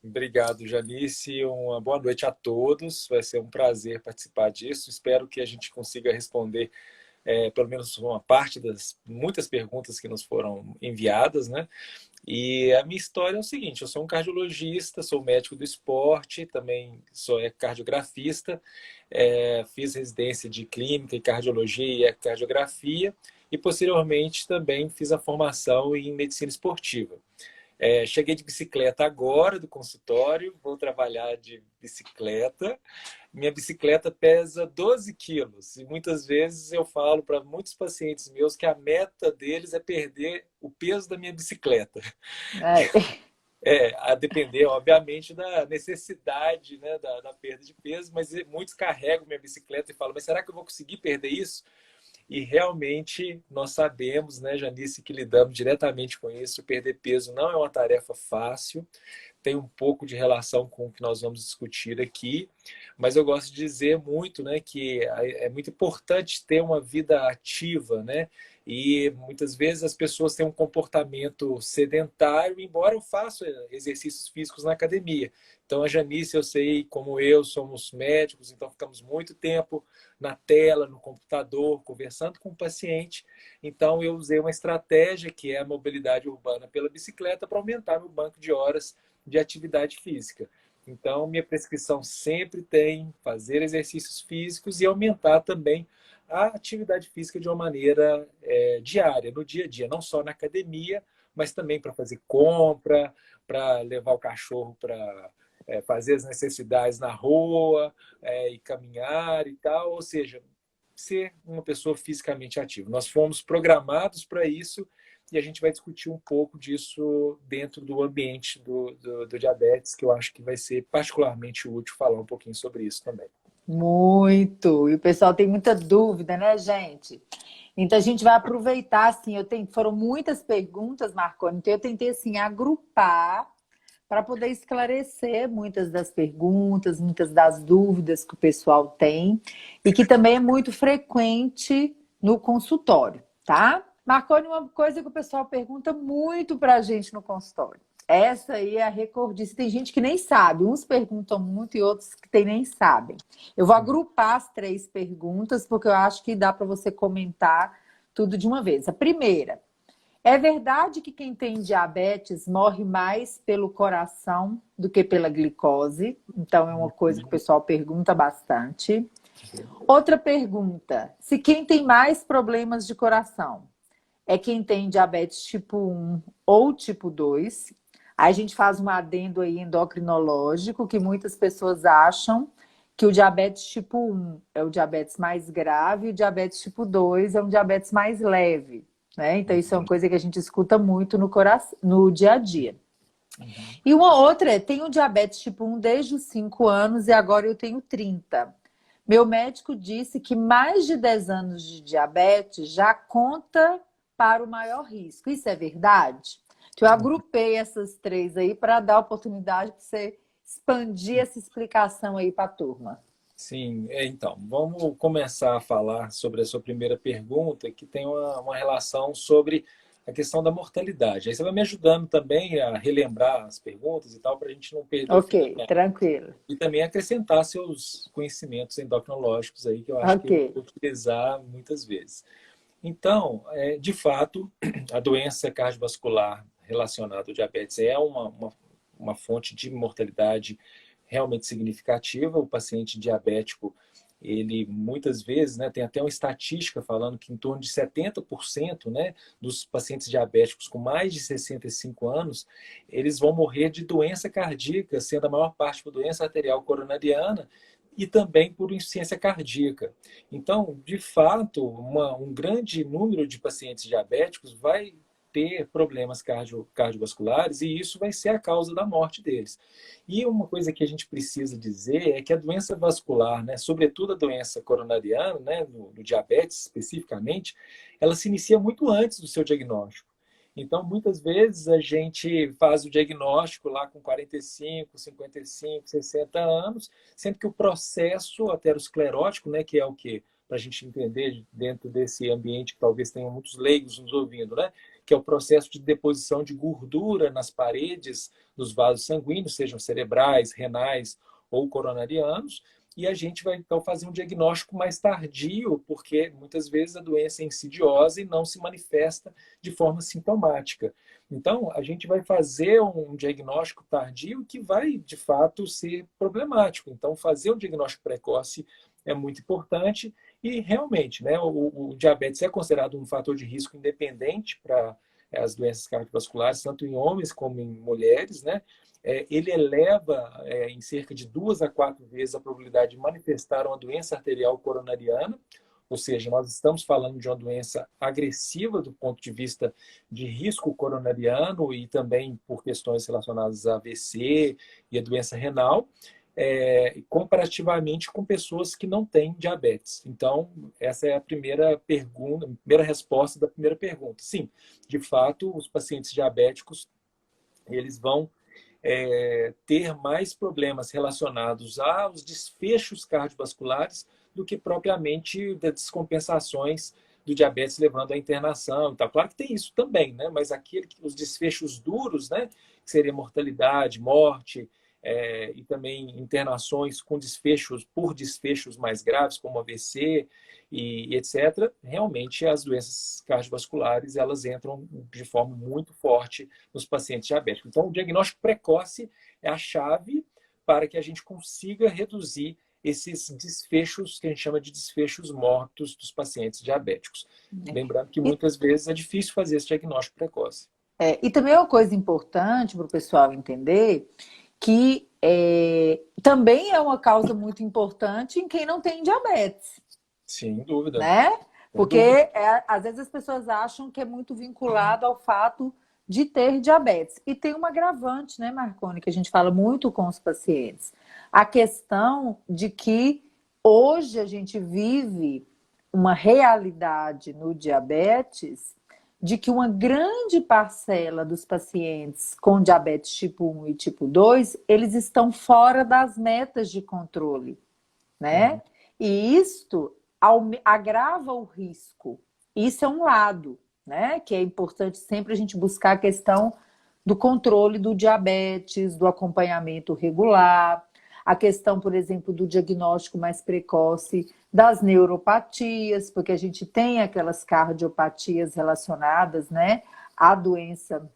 Obrigado, Janice. Uma boa noite a todos. Vai ser um prazer participar disso. Espero que a gente consiga responder pelo menos uma parte das muitas perguntas que nos foram enviadas, né? E a minha história é o seguinte: eu sou um cardiologista, sou médico do esporte, também sou cardiografista, fiz residência de clínica e cardiologia e ecocardiografia e posteriormente também fiz a formação em medicina esportiva. Cheguei de bicicleta agora do consultório, vou trabalhar de bicicleta. Minha bicicleta pesa 12 quilos e muitas vezes eu falo para muitos pacientes meus que a meta deles é perder o peso da minha bicicleta. Ai, A depender, obviamente, da necessidade, né, da perda de peso, mas muitos carregam minha bicicleta e falam, mas será que eu vou conseguir perder isso? E realmente nós sabemos, né, Janice, que lidamos diretamente com isso. Perder peso não é uma tarefa fácil, tem um pouco de relação com o que nós vamos discutir aqui, mas eu gosto de dizer muito, né, que é muito importante ter uma vida ativa, né? E muitas vezes as pessoas têm um comportamento sedentário, embora eu faça exercícios físicos na academia. Então a Janice, eu sei, como eu, somos médicos, então ficamos muito tempo na tela, no computador, conversando com o paciente. Então eu usei uma estratégia que é a mobilidade urbana pela bicicleta para aumentar meu banco de horas de atividade física. Então, minha prescrição sempre tem fazer exercícios físicos e aumentar também a atividade física de uma maneira diária, no dia a dia, não só na academia, mas também para fazer compra, para levar o cachorro para fazer as necessidades na rua e caminhar e tal, ou seja, ser uma pessoa fisicamente ativa. Nós fomos programados para isso e a gente vai discutir um pouco disso dentro do ambiente do diabetes, que eu acho que vai ser particularmente útil falar um pouquinho sobre isso também. muito. E o pessoal tem muita dúvida, né, gente? Então a gente vai aproveitar, assim, foram muitas perguntas, Marconi, então eu tentei assim agrupar para poder esclarecer muitas das perguntas, muitas das dúvidas que o pessoal tem e que também é muito frequente no consultório, tá? Marconi, uma coisa que o pessoal pergunta muito para a gente no consultório. Essa aí é a recordista. Tem gente que nem sabe. Uns perguntam muito e outros que nem sabem. Eu vou agrupar as três perguntas, porque eu acho que dá para você comentar tudo de uma vez. A primeira, é verdade que quem tem diabetes morre mais pelo coração do que pela glicose? Então, é uma coisa que o pessoal pergunta bastante. Outra pergunta: se quem tem mais problemas de coração é quem tem diabetes tipo 1 ou tipo 2? Aí a gente faz um adendo aí endocrinológico, que muitas pessoas acham que o diabetes tipo 1 é o diabetes mais grave e o diabetes tipo 2 é um diabetes mais leve, né? Então isso é uma coisa que a gente escuta muito no dia a dia. E uma outra é, tenho diabetes tipo 1 desde os 5 anos e agora eu tenho 30. Meu médico disse que mais de 10 anos de diabetes já conta para o maior risco. Isso é verdade? Então, eu agrupei essas três aí para dar oportunidade para você expandir essa explicação aí para a turma. Sim, então, vamos começar a falar sobre a sua primeira pergunta, que tem uma relação sobre a questão da mortalidade. Aí você vai me ajudando também a relembrar as perguntas e tal, para a gente não perder o Ok, fio da meada. tranquilo. E também acrescentar seus conhecimentos endocrinológicos aí, que eu acho que eu Ok. vou utilizar muitas vezes. Então, de fato, a doença cardiovascular relacionada ao diabetes é uma fonte de mortalidade realmente significativa. O paciente diabético, ele muitas vezes, né, tem até uma estatística falando que em torno de 70%, né, dos pacientes diabéticos com mais de 65 anos, eles vão morrer de doença cardíaca, sendo a maior parte por doença arterial coronariana e também por insuficiência cardíaca. Então, de fato, um grande número de pacientes diabéticos vai ter problemas cardiovasculares e isso vai ser a causa da morte deles. E uma coisa que a gente precisa dizer é que a doença vascular, né, sobretudo a doença coronariana, né, no diabetes especificamente, ela se inicia muito antes do seu diagnóstico. Então, muitas vezes a gente faz o diagnóstico lá com 45, 55, 60 anos, sendo que o processo aterosclerótico, né, que é o que para a gente entender dentro desse ambiente que talvez tenham muitos leigos nos ouvindo, né? que é o processo de deposição de gordura nas paredes dos vasos sanguíneos, sejam cerebrais, renais ou coronarianos, e a gente vai então fazer um diagnóstico mais tardio, porque muitas vezes a doença é insidiosa e não se manifesta de forma sintomática. Então, a gente vai fazer um diagnóstico tardio que vai, de fato, ser problemático. Então, fazer o diagnóstico precoce é muito importante e, realmente, né, o diabetes é considerado um fator de risco independente para as doenças cardiovasculares, tanto em homens como em mulheres, né? Ele eleva em cerca de 2 a 4 vezes a probabilidade de manifestar uma doença arterial coronariana, ou seja, nós estamos falando de uma doença agressiva do ponto de vista de risco coronariano e também por questões relacionadas a AVC e a doença renal, comparativamente com pessoas que não têm diabetes. Então, essa é a primeira pergunta, a primeira resposta da primeira pergunta. Sim, de fato, os pacientes diabéticos, eles vão ter mais problemas relacionados aos desfechos cardiovasculares do que propriamente das descompensações do diabetes levando à internação. Então, claro que tem isso também, né? Mas os desfechos duros, né? Que seria mortalidade, morte, e também internações com desfechos mais graves, como AVC e etc. Realmente, as doenças cardiovasculares, elas entram de forma muito forte nos pacientes diabéticos. Então, o diagnóstico precoce é a chave para que a gente consiga reduzir esses desfechos que a gente chama de desfechos mortos dos pacientes diabéticos. Lembrando que muitas vezes é difícil fazer esse diagnóstico precoce. E também é uma coisa importante para o pessoal entender que também é uma causa muito importante em quem não tem diabetes. Sem dúvida. Né? Sem Porque dúvida. às vezes as pessoas acham que é muito vinculado ao fato de ter diabetes. E tem um agravante, né, Marconi, que a gente fala muito com os pacientes. A questão de que hoje a gente vive uma realidade no diabetes de que uma grande parcela dos pacientes com diabetes tipo 1 e tipo 2, eles estão fora das metas de controle, né? E isto agrava o risco. Isso é um lado, né? Que é importante sempre a gente buscar a questão do controle do diabetes, do acompanhamento regular, a questão, por exemplo, do diagnóstico mais precoce das neuropatias, porque a gente tem aquelas cardiopatias relacionadas, né, à doença,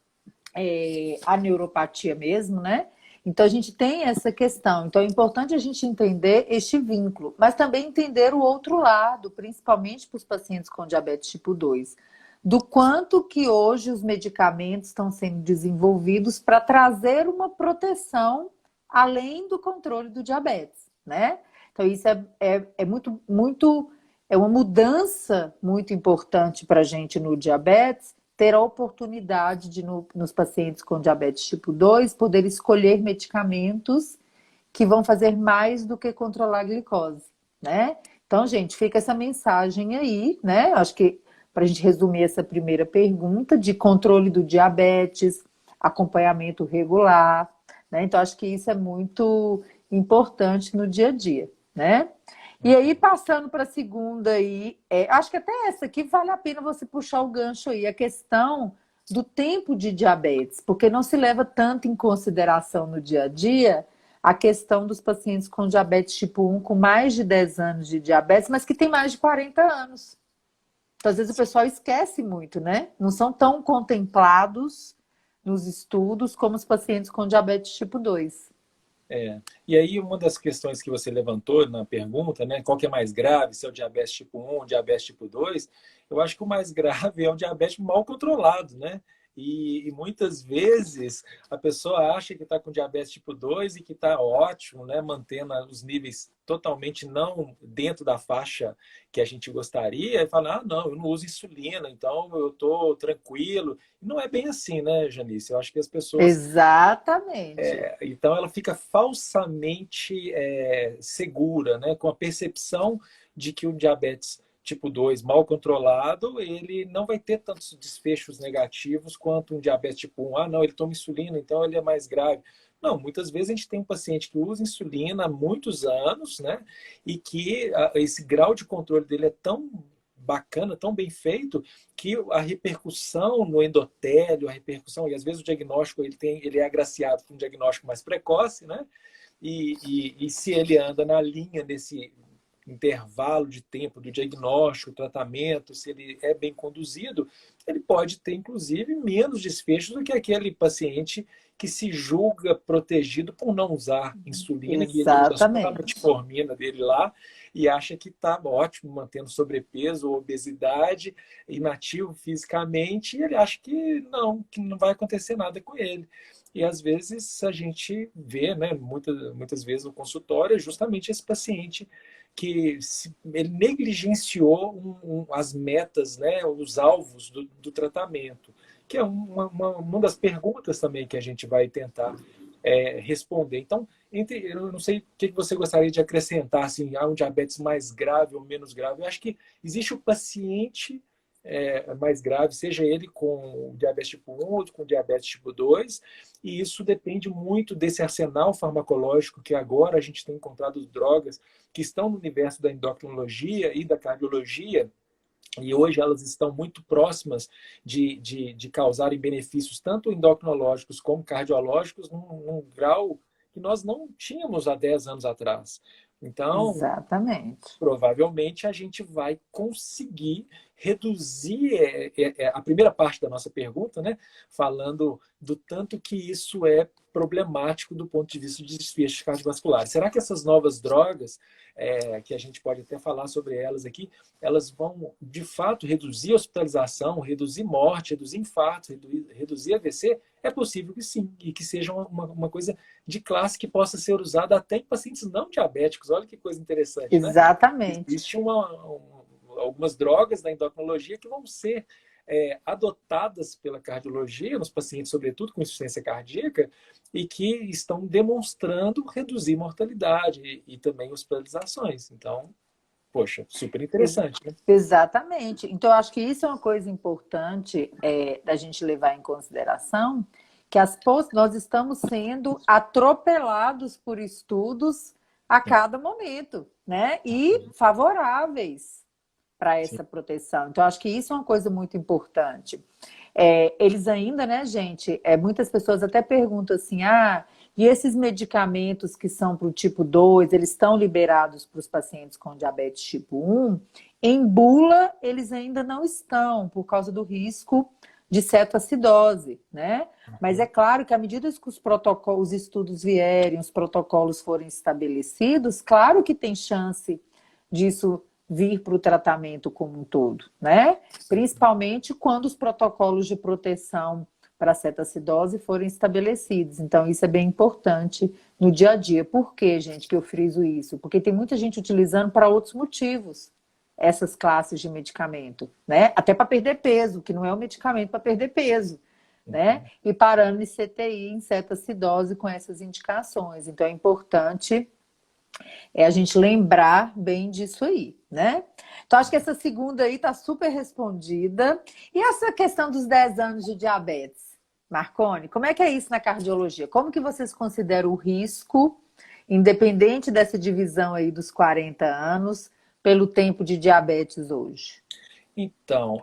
à neuropatia mesmo, né? Então a gente tem essa questão. Então é importante a gente entender este vínculo, mas também entender o outro lado, principalmente para os pacientes com diabetes tipo 2, do quanto que hoje os medicamentos estão sendo desenvolvidos para trazer uma proteção além do controle do diabetes, né? Então isso é muito, é uma mudança muito importante para a gente no diabetes, ter a oportunidade de, nos pacientes com diabetes tipo 2, poder escolher medicamentos que vão fazer mais do que controlar a glicose, né? Então, gente, fica essa mensagem aí, né? Acho que para a gente resumir essa primeira pergunta, de controle do diabetes, acompanhamento regular, né? Então, acho que isso é muito importante no dia a dia, né? E aí, passando para a segunda aí, acho que até essa aqui vale a pena você puxar o gancho aí, a questão do tempo de diabetes, porque não se leva tanto em consideração no dia a dia a questão dos pacientes com diabetes tipo 1, com mais de 10 anos de diabetes, mas que tem mais de 40 anos. Então, às vezes o pessoal esquece muito, né? Não são tão contemplados nos estudos como os pacientes com diabetes tipo 2. E aí, uma das questões que você levantou na pergunta, né, qual que é mais grave, se é o diabetes tipo 1 ou o diabetes tipo 2, eu acho que o mais grave é o diabetes mal controlado, né? E muitas vezes a pessoa acha que está com diabetes tipo 2 e que está ótimo, né? Mantendo os níveis totalmente não dentro da faixa que a gente gostaria, e fala, ah, não, eu não uso insulina, então eu estou tranquilo. E não é bem assim, né, Janice? Eu acho que as pessoas... Exatamente. Então ela fica falsamente segura, né? Com a percepção de que o diabetes tipo 2 mal controlado, ele não vai ter tantos desfechos negativos quanto um diabetes tipo 1. Ah, não, ele toma insulina, então ele é mais grave. Não, muitas vezes a gente tem um paciente que usa insulina há muitos anos, né? E que esse grau de controle dele é tão bacana, tão bem feito, que a repercussão no endotélio, a repercussão, e às vezes o diagnóstico ele é agraciado com um diagnóstico mais precoce, né? E se ele anda na linha desse intervalo de tempo do diagnóstico, tratamento, se ele é bem conduzido, ele pode ter, inclusive, menos desfechos do que aquele paciente que se julga protegido por não usar insulina e ele usa só a Exatamente. metformina dele lá e acha que está ótimo, mantendo sobrepeso ou obesidade, inativo fisicamente, e ele acha que não vai acontecer nada com ele. E às vezes a gente vê, né, muitas vezes no consultório, é justamente esse paciente que ele negligenciou as metas, né, os alvos do tratamento, que é uma das perguntas também que a gente vai tentar responder. Então, eu não sei o que você gostaria de acrescentar, assim, há um diabetes mais grave ou menos grave. Eu acho que existe o paciente mais grave, seja ele com diabetes tipo 1 ou com diabetes tipo 2, e isso depende muito desse arsenal farmacológico que agora a gente tem encontrado drogas que estão no universo da endocrinologia e da cardiologia, e hoje elas estão muito próximas de causarem benefícios tanto endocrinológicos como cardiológicos num grau que nós não tínhamos há 10 anos atrás. Então, Exatamente. provavelmente a gente vai conseguir reduzir a primeira parte da nossa pergunta, né? Falando do tanto que isso é problemático do ponto de vista de desfechos cardiovasculares. Será que essas novas drogas, que a gente pode até falar sobre elas aqui, elas vão de fato reduzir a hospitalização, reduzir morte, reduzir infarto, reduzir AVC? É possível que sim, e que seja uma coisa de classe que possa ser usada até em pacientes não diabéticos. Olha que coisa interessante, né? Exatamente. Existe algumas drogas da endocrinologia que vão ser adotadas pela cardiologia, nos pacientes, sobretudo com insuficiência cardíaca, e que estão demonstrando reduzir mortalidade e também hospitalizações. Então, poxa, super interessante, né? Exatamente. Então, eu acho que isso é uma coisa importante da gente levar em consideração, que nós estamos sendo atropelados por estudos a cada momento, né? E favoráveis para Sim. essa proteção. Então, acho que isso é uma coisa muito importante. Eles ainda, né, gente? Muitas pessoas até perguntam assim: e esses medicamentos que são para o tipo 2, eles estão liberados para os pacientes com diabetes tipo 1? Em bula, eles ainda não estão, por causa do risco de cetoacidose, né? Mas é claro que à medida que os protocolos, os estudos vierem, os protocolos forem estabelecidos, claro que tem chance disso vir para o tratamento como um todo, né? Principalmente quando os protocolos de proteção para a cetoacidose forem estabelecidos. Então, isso é bem importante no dia a dia. Por que, gente, que eu friso isso? Porque tem muita gente utilizando para outros motivos essas classes de medicamento, né? Até para perder peso, que não é um medicamento para perder peso, né? E parando em CTI, em cetoacidose com essas indicações. Então, é importante a gente lembrar bem disso aí, né? Então, acho que essa segunda aí está super respondida. E essa questão dos 10 anos de diabetes, Marcone, como é que é isso na cardiologia? Como que vocês consideram o risco, independente dessa divisão aí dos 40 anos, pelo tempo de diabetes hoje? Então,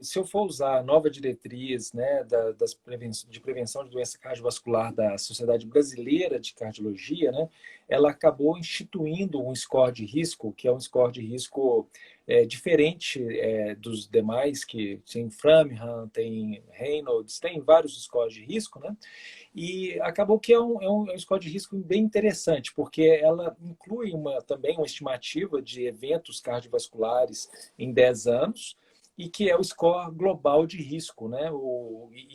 se eu for usar a nova diretriz, né, de prevenção de doença cardiovascular da Sociedade Brasileira de Cardiologia, né, ela acabou instituindo um score de risco, que é um score de risco diferente dos demais, que tem Framingham, tem Reynolds, tem vários scores de risco, né? E acabou que é um score de risco bem interessante, porque ela inclui também uma estimativa de eventos cardiovasculares em 10 anos, e que é o score global de risco, né?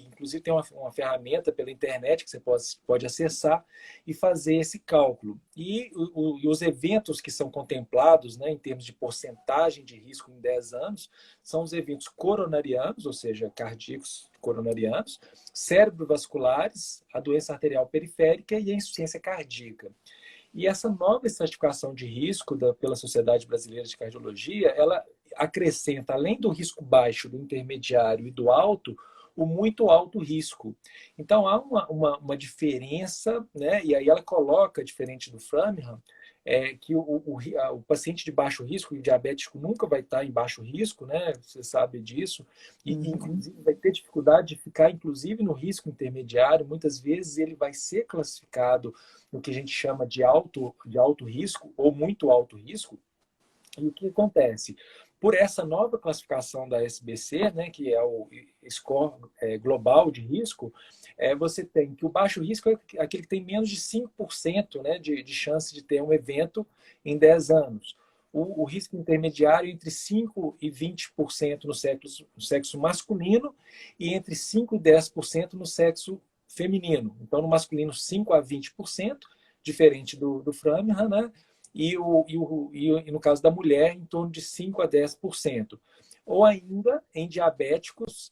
Inclusive tem uma ferramenta pela internet que você pode acessar e fazer esse cálculo. E os eventos que são contemplados, né, em termos de porcentagem de risco em 10 anos, são os eventos coronarianos, ou seja, cardíacos coronarianos, cerebrovasculares, a doença arterial periférica e a insuficiência cardíaca. E essa nova estratificação de risco pela Sociedade Brasileira de Cardiologia, ela acrescenta, além do risco baixo, do intermediário e do alto, o muito alto risco. Então, há uma diferença, né? E aí ela coloca, diferente do Framingham, que o paciente de baixo risco, e o diabético nunca vai estar em baixo risco, né? Você sabe disso, e Uhum. inclusive vai ter dificuldade de ficar, inclusive, no risco intermediário. Muitas vezes ele vai ser classificado no que a gente chama de alto risco ou muito alto risco. E o que acontece? Por essa nova classificação da SBC, né, que é o score global de risco, você tem que o baixo risco é aquele que tem menos de 5%, né, de chance de ter um evento em 10 anos. O risco intermediário entre 5% e 20% no sexo masculino e entre 5% e 10% no sexo feminino. Então, no masculino, 5% a 20%, diferente do Framingham, né? E no caso da mulher, em torno de 5% a 10%. Ou ainda em diabéticos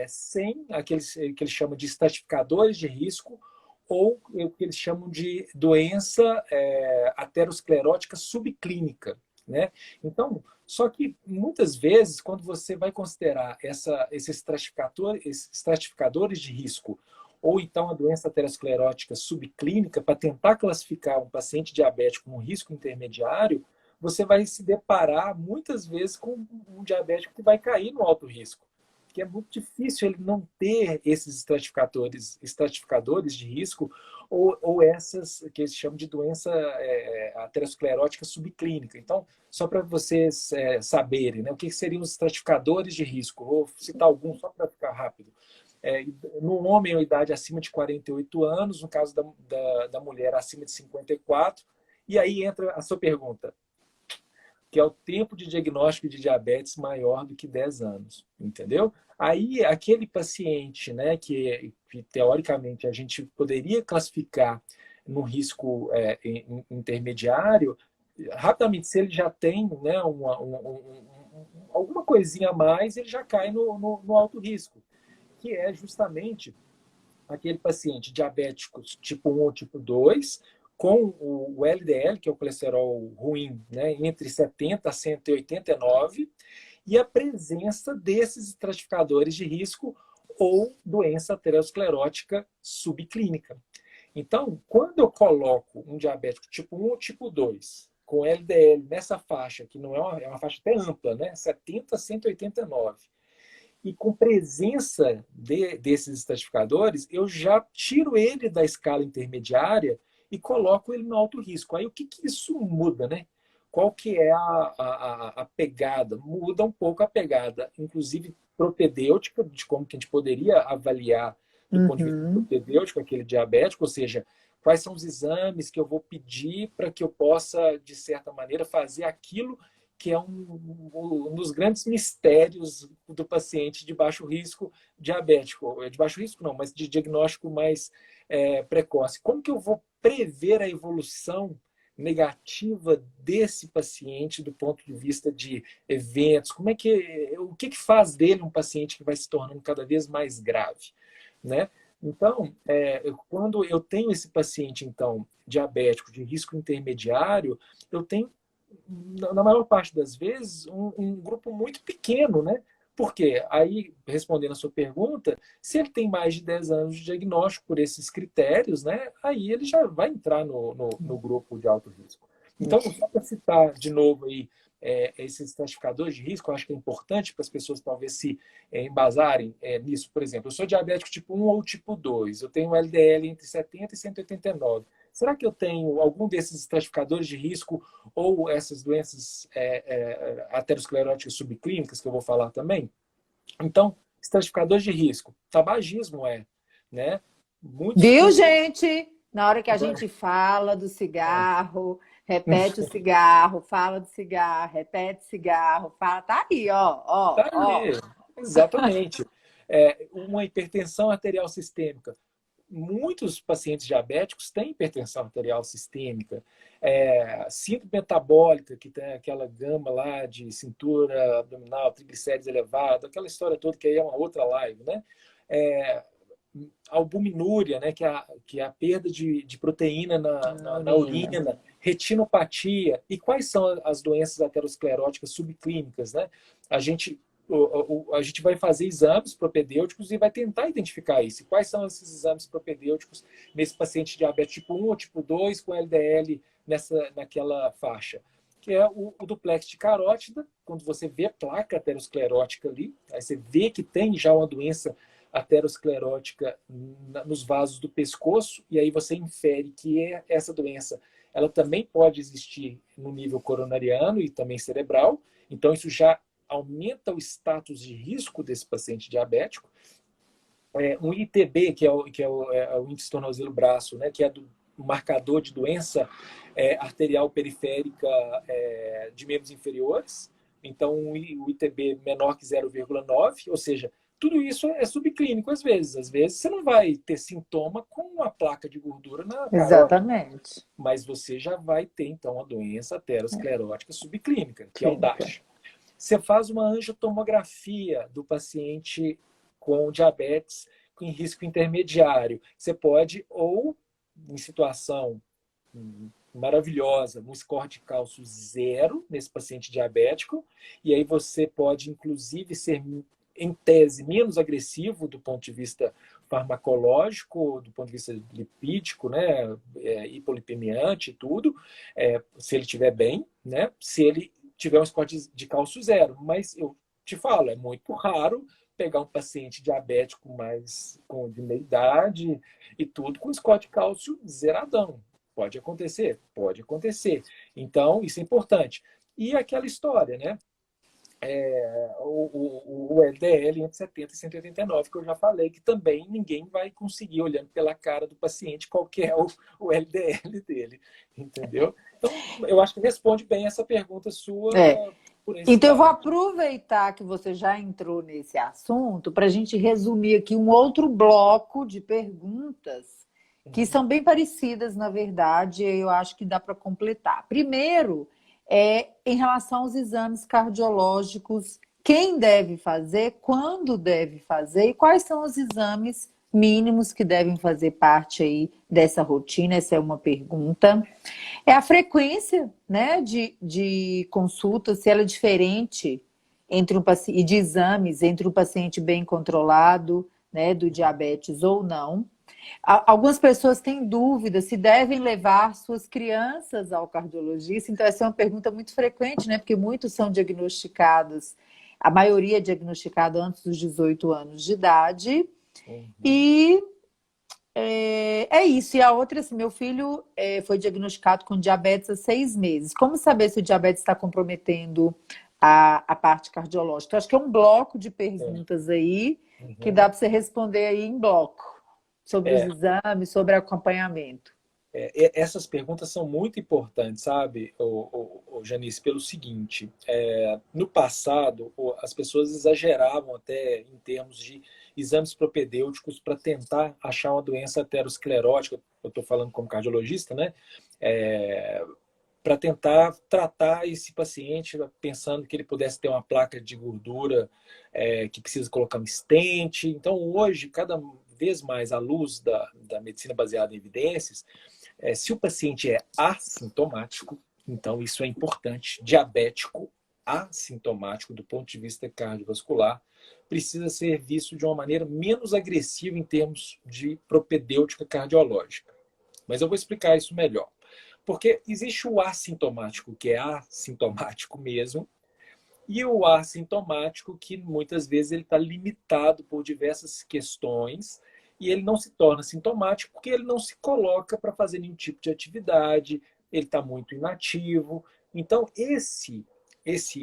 sem aqueles que eles chamam de estratificadores de risco, ou o que eles chamam de doença aterosclerótica subclínica. Né? Então, só que muitas vezes, quando você vai considerar esses estratificadores de risco, ou então a doença aterosclerótica subclínica, para tentar classificar um paciente diabético com risco intermediário, você vai se deparar muitas vezes com um diabético que vai cair no alto risco, que é muito difícil ele não ter esses estratificadores de risco ou essas que eles chamam de doença aterosclerótica subclínica. Então, só para vocês saberem, né, o que seriam os estratificadores de risco, vou citar alguns só para ficar rápido. No homem, a idade acima de 48 anos, no caso da mulher, acima de 54. E aí entra a sua pergunta, que é o tempo de diagnóstico de diabetes maior do que 10 anos, entendeu? Aí, aquele paciente, né, que teoricamente a gente poderia classificar no risco intermediário, rapidamente, se ele já tem, né, alguma coisinha a mais, ele já cai no alto risco, que é justamente aquele paciente diabético tipo 1 ou tipo 2, com o LDL, que é o colesterol ruim, né, entre 70 a 189, e a presença desses estratificadores de risco ou doença aterosclerótica subclínica. Então, quando eu coloco um diabético tipo 1 ou tipo 2, com LDL nessa faixa, que não é uma faixa até ampla, né, 70 a 189, e com presença desses estratificadores, eu já tiro ele da escala intermediária e coloco ele no alto risco. Aí o que isso muda, né? Qual que é a pegada? Muda um pouco a pegada, inclusive propedêutica, de como que a gente poderia avaliar do ponto de vista Uhum. propedêutico aquele diabético, ou seja, quais são os exames que eu vou pedir para que eu possa, de certa maneira, fazer aquilo que é um dos grandes mistérios do paciente de baixo risco diabético. De baixo risco não, mas de diagnóstico mais precoce. Como que eu vou prever a evolução negativa desse paciente do ponto de vista de eventos? O que faz dele um paciente que vai se tornando cada vez mais grave, né? Então, quando eu tenho esse paciente, então, diabético de risco intermediário, eu tenho na maior parte das vezes, um grupo muito pequeno, né? Porque aí, respondendo a sua pergunta, se ele tem mais de 10 anos de diagnóstico por esses critérios, né? Aí ele já vai entrar no grupo de alto risco. Então, só para citar de novo aí esses classificadores de risco, eu acho que é importante para as pessoas talvez se embasarem nisso. Por exemplo, eu sou diabético tipo 1 ou tipo 2, eu tenho LDL entre 70 e 189. Será que eu tenho algum desses estratificadores de risco ou essas doenças ateroscleróticas subclínicas que eu vou falar também? Então, estratificadores de risco, tabagismo né? Muitos Viu, estudos. gente? Na hora que a gente fala do cigarro, repete o cigarro, fala do cigarro, repete cigarro, fala, tá aí, ó, ó, Tá ó. ali, exatamente. Uma hipertensão arterial sistêmica. Muitos pacientes diabéticos têm hipertensão arterial sistêmica, síndrome metabólica, que tem aquela gama lá de cintura abdominal, triglicérides elevado, aquela história toda que aí é uma outra live, né? É, albuminúria, né? Que é a perda de proteína Na na urina. urina, retinopatia. E quais são as doenças ateroscleróticas subclínicas, né? A gente a gente vai fazer exames propedêuticos e vai tentar identificar isso. Quais são esses exames propedêuticos nesse paciente diabético tipo 1 ou tipo 2 com LDL naquela faixa, que é o duplex de carótida, quando você vê a placa aterosclerótica ali, aí você vê que tem já uma doença aterosclerótica nos vasos do pescoço, e aí você infere que essa doença ela também pode existir no nível coronariano e também cerebral, então isso já aumenta o status de risco desse paciente diabético. Um ITB, que é o índice tornozelo-braço, né, que é do marcador de doença arterial periférica de membros inferiores, então o ITB menor que 0,9, ou seja, tudo isso é subclínico às vezes. Às vezes você não vai ter sintoma com uma placa de gordura na carótida, Exatamente. mas você já vai ter, então, a doença aterosclerótica subclínica, que é o Clínica. DASH. Você faz uma angiotomografia do paciente com diabetes em risco intermediário. Você pode, ou em situação maravilhosa, um score de cálcio 0 nesse paciente diabético, e aí você pode, inclusive, ser, em tese, menos agressivo do ponto de vista farmacológico, do ponto de vista lipídico, né, hipolipemiante e tudo, se ele estiver bem, né, se ele tiver um score de cálcio 0. Mas eu te falo, é muito raro pegar um paciente diabético mais de meia idade e tudo com score de cálcio zeradão. Pode acontecer? Pode acontecer. Então, isso é importante. E aquela história, né? O LDL entre 70 e 189, que eu já falei, que também ninguém vai conseguir, olhando pela cara do paciente, qual que é o LDL dele, entendeu? Então, eu acho que responde bem essa pergunta sua por esse Então, eu vou lado. aproveitar que você já entrou nesse assunto para a gente resumir aqui um outro bloco de perguntas que são bem parecidas, na verdade, e eu acho que dá para completar. Primeiro, em relação aos exames cardiológicos, quem deve fazer, quando deve fazer e quais são os exames mínimos que devem fazer parte aí dessa rotina? Essa é uma pergunta. É a frequência, né, de consultas, se ela é diferente entre e de exames entre um paciente bem controlado, né, do diabetes ou não. Algumas pessoas têm dúvida se devem levar suas crianças ao cardiologista. Então, essa é uma pergunta muito frequente, né? Porque muitos são diagnosticados, a maioria é diagnosticada antes dos 18 anos de idade. E é isso. E a outra, assim, meu filho foi diagnosticado com diabetes há 6 meses. Como saber se o diabetes está comprometendo a parte cardiológica? Então, acho que é um bloco de perguntas aí que dá para você responder aí em bloco. Sobre os exames, sobre acompanhamento. Essas perguntas são muito importantes, sabe, Janice, pelo seguinte, no passado as pessoas exageravam até em termos de exames propedêuticos para tentar achar uma doença aterosclerótica, eu estou falando como cardiologista, né, para tentar tratar esse paciente pensando que ele pudesse ter uma placa de gordura que precisa colocar um stent. Então, hoje, cada vez mais à luz da medicina baseada em evidências, se o paciente é assintomático, então isso é importante, diabético, assintomático do ponto de vista cardiovascular, precisa ser visto de uma maneira menos agressiva em termos de propedêutica cardiológica. Mas eu vou explicar isso melhor. Porque existe o assintomático, que é assintomático mesmo, e o assintomático, que muitas vezes ele está limitado por diversas questões, e ele não se torna sintomático porque ele não se coloca para fazer nenhum tipo de atividade, ele está muito inativo. Então,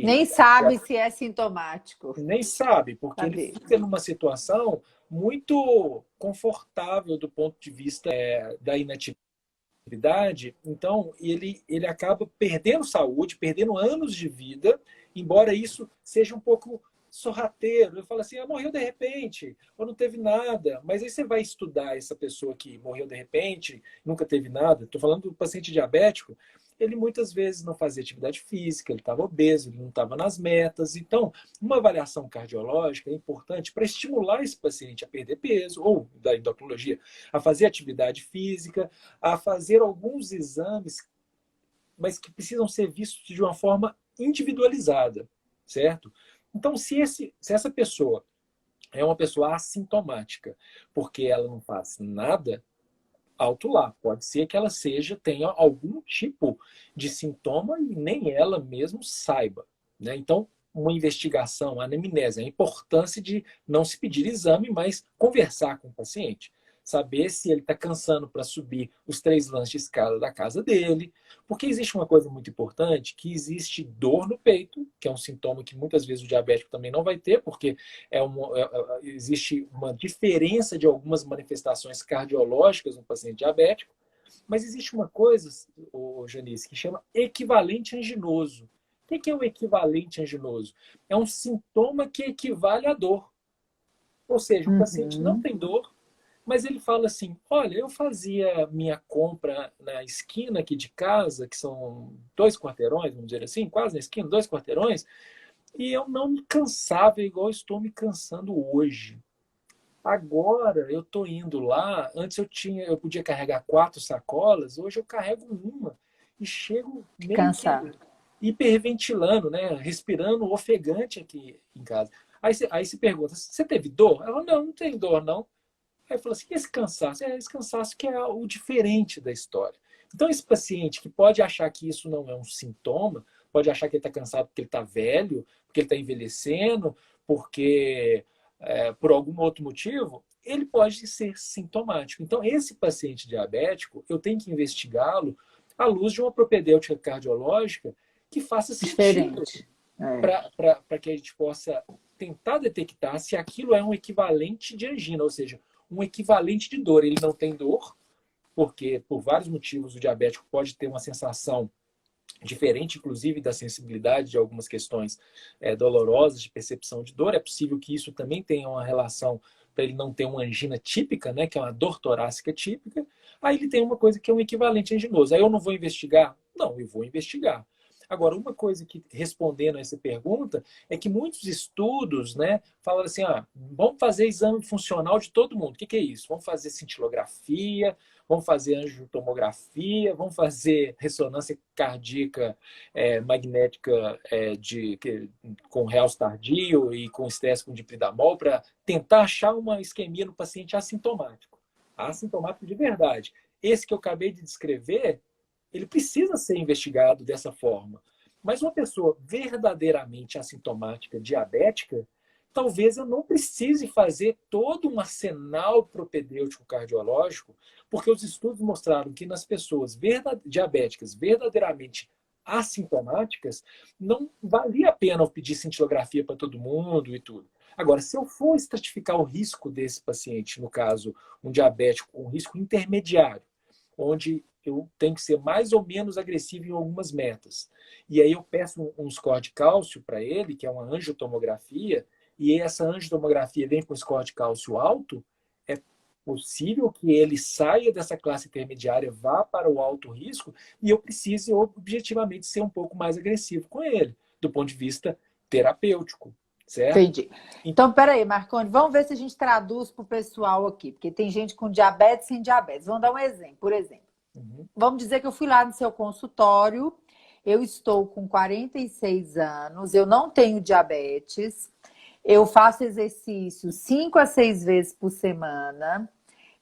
Nem sabe se é sintomático. nem sabe, porque ele fica numa situação muito confortável do ponto de vista da inatividade. Então, ele acaba perdendo saúde, perdendo anos de vida, embora isso seja um pouco sorrateiro. Eu falo assim, morreu de repente, ou não teve nada. Mas aí você vai estudar essa pessoa que morreu de repente, nunca teve nada. Estou falando do paciente diabético. Ele muitas vezes não fazia atividade física, ele estava obeso, ele não estava nas metas. Então, uma avaliação cardiológica é importante para estimular esse paciente a perder peso, ou da endocrinologia, a fazer atividade física, a fazer alguns exames, mas que precisam ser vistos de uma forma individualizada, certo? Então, se essa pessoa é uma pessoa assintomática, porque ela não faz nada, alto lá. Pode ser que ela tenha algum tipo de sintoma e nem ela mesmo saiba, né? Então, uma investigação, a anamnese, a importância de não se pedir exame, mas conversar com o paciente. Saber se ele está cansando para subir os 3 lances de escada da casa dele. Porque existe uma coisa muito importante, que existe dor no peito, que é um sintoma que muitas vezes o diabético também não vai ter, porque existe uma diferença de algumas manifestações cardiológicas no paciente diabético, mas existe uma coisa, Janice, que chama equivalente anginoso. O que é o equivalente anginoso? É um sintoma que equivale à dor. Ou seja, o paciente não Uhum. tem dor, mas ele fala assim: olha, eu fazia minha compra na esquina aqui de casa, que são 2 quarteirões, vamos dizer assim, quase na esquina, 2 quarteirões, e eu não me cansava igual estou me cansando hoje. Agora eu estou indo lá, antes eu podia carregar 4 sacolas, hoje eu carrego uma e chego meio que Cansado. hiperventilando, né? Respirando ofegante aqui em casa. Aí se pergunta: você teve dor? Ela: não, não tem dor, não. Aí falou assim: e esse cansaço? É esse cansaço que é o diferente da história. Então, esse paciente que pode achar que isso não é um sintoma, pode achar que ele está cansado porque ele está velho, porque ele está envelhecendo, porque por algum outro motivo, ele pode ser sintomático. Então, esse paciente diabético, eu tenho que investigá-lo à luz de uma propedêutica cardiológica que faça sentido Diferente. É. para que a gente possa tentar detectar se aquilo é um equivalente de angina, ou seja, um equivalente de dor. Ele não tem dor, porque por vários motivos o diabético pode ter uma sensação diferente, inclusive da sensibilidade de algumas questões dolorosas de percepção de dor. É possível que isso também tenha uma relação para ele não ter uma angina típica, né, que é uma dor torácica típica. Aí ele tem uma coisa que é um equivalente anginoso. Aí eu não vou investigar? Não, eu vou investigar. Agora, uma coisa que, respondendo a essa pergunta, é que muitos estudos, né, falam assim: vamos fazer exame funcional de todo mundo. O que é isso? Vamos fazer cintilografia, vamos fazer angiotomografia, vamos fazer ressonância cardíaca magnética com realce tardio e com estresse com dipridamol para tentar achar uma isquemia no paciente assintomático. Assintomático de verdade. Esse que eu acabei de descrever, ele precisa ser investigado dessa forma. Mas uma pessoa verdadeiramente assintomática, diabética, talvez eu não precise fazer todo um arsenal propedêutico cardiológico, porque os estudos mostraram que nas pessoas diabéticas verdadeiramente assintomáticas, não valia a pena eu pedir cintilografia para todo mundo e tudo. Agora, se eu for estratificar o risco desse paciente, no caso, um diabético com risco intermediário, onde eu tenho que ser mais ou menos agressivo em algumas metas. E aí eu peço um score de cálcio para ele, que é uma angiotomografia, e essa angiotomografia vem com score de cálcio alto, é possível que ele saia dessa classe intermediária, vá para o alto risco, e eu precise objetivamente ser um pouco mais agressivo com ele, do ponto de vista terapêutico, certo? Entendi. Então, peraí, Marconi, vamos ver se a gente traduz para o pessoal aqui, porque tem gente com diabetes e sem diabetes. Vamos dar um exemplo. Por exemplo, Uhum. vamos dizer que eu fui lá no seu consultório, eu estou com 46 anos, eu não tenho diabetes, eu faço exercício 5 a 6 vezes por semana,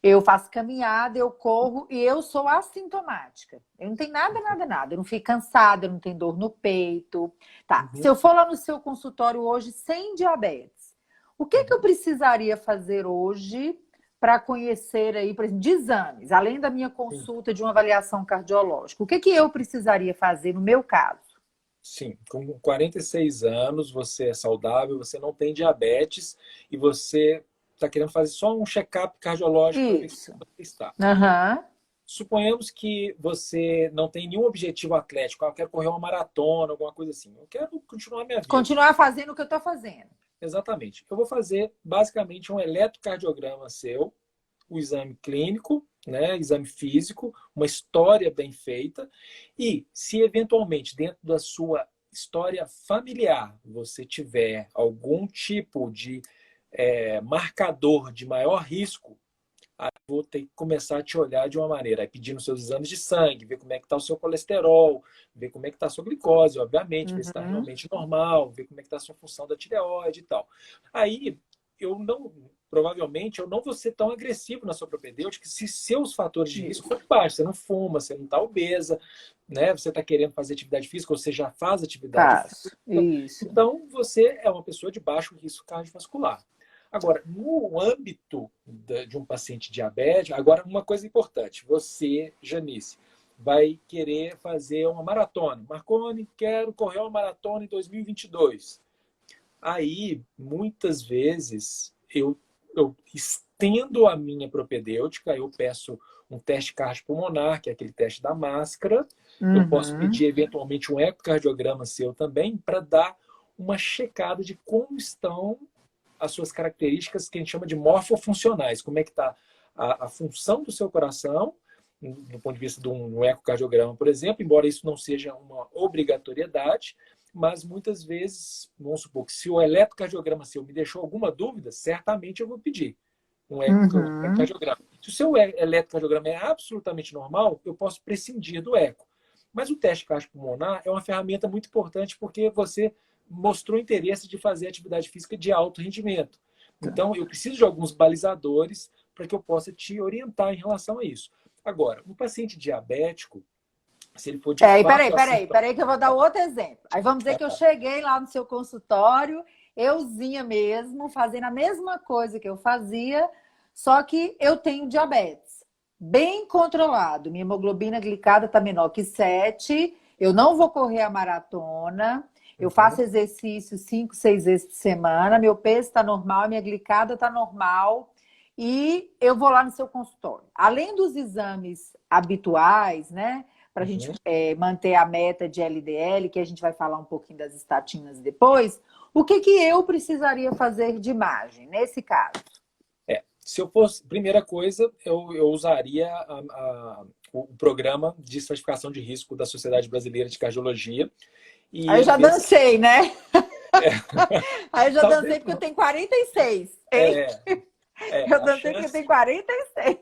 eu faço caminhada, eu corro e eu sou assintomática. Eu não tenho nada, nada, nada. Eu não fico cansada, eu não tenho dor no peito. Tá. Se Uhum. eu for lá no seu consultório hoje sem diabetes, o que que eu Uhum. precisaria fazer hoje para conhecer aí, por exemplo, de exames, além da minha Sim. consulta de uma avaliação cardiológica? O que que eu precisaria fazer no meu caso? Sim, com 46 anos, você é saudável, você não tem diabetes e você está querendo fazer só um check-up cardiológico para ver como Isso. você está. Aham. Suponhamos que você não tem nenhum objetivo atlético. Eu quero correr uma maratona, alguma coisa assim. Eu quero continuar minha vida. Continuar fazendo o que eu estou fazendo. Exatamente. Eu vou fazer basicamente um eletrocardiograma seu, o exame clínico, né, exame físico, uma história bem feita. E se eventualmente dentro da sua história familiar você tiver algum tipo de marcador de maior risco, aí vou ter que começar a te olhar de uma maneira, aí pedindo seus exames de sangue, ver como é que está o seu colesterol, ver como é que está a sua glicose, obviamente, ver se está Uhum. realmente normal, ver como é que está a sua função da tireoide e tal. Aí eu não, provavelmente eu não vou ser tão agressivo na sua propedêutica se seus fatores de risco forem baixos. Você não fuma, você não está obesa, né? Você está querendo fazer atividade física, ou você já faz atividade Faço. física. Isso. Então, você é uma pessoa de baixo risco cardiovascular. Agora, no âmbito de um paciente diabético, agora uma coisa importante. Você, Janice, vai querer fazer uma maratona. Marconi, quero correr uma maratona em 2022. Aí, muitas vezes, eu estendo a minha propedêutica, eu peço um teste cardiopulmonar, que é aquele teste da máscara. Eu posso Uhum. pedir, eventualmente, um ecocardiograma seu também, para dar uma checada de como estão as suas características que a gente chama de morfofuncionais. Como é que está a função do seu coração, do ponto de vista de um ecocardiograma, por exemplo, embora isso não seja uma obrigatoriedade, mas muitas vezes, vamos supor que se o eletrocardiograma seu me deixou alguma dúvida, certamente eu vou pedir um Uhum. ecocardiograma. Se o seu eletrocardiograma é absolutamente normal, eu posso prescindir do eco. Mas o teste cardiopulmonar é uma ferramenta muito importante porque você mostrou interesse de fazer atividade física de alto rendimento. Então, eu preciso de alguns balizadores para que eu possa te orientar em relação a isso. Agora, um paciente diabético, se ele for de E fato peraí, que eu vou dar outro exemplo. Aí vamos dizer que eu cheguei lá no seu consultório, euzinha mesmo, fazendo a mesma coisa que eu fazia, só que eu tenho diabetes. Bem controlado. Minha hemoglobina glicada está menor que 7. Eu não vou correr a maratona. Eu faço exercício 5, 6 vezes por semana. Meu peso está normal, minha glicada está normal. E eu vou lá no seu consultório. Além dos exames habituais, né? Para a gente manter a meta de LDL, que a gente vai falar um pouquinho das estatinas depois, o que eu precisaria fazer de imagem nesse caso? Se eu fosse, primeira coisa, eu usaria o programa de estratificação de risco da Sociedade Brasileira de Cardiologia. E Aí eu ele já vê. dancei, né? É, Aí eu já dancei talvez porque eu não. tenho 46, hein? É, Eu a dancei porque eu tenho chance, 46.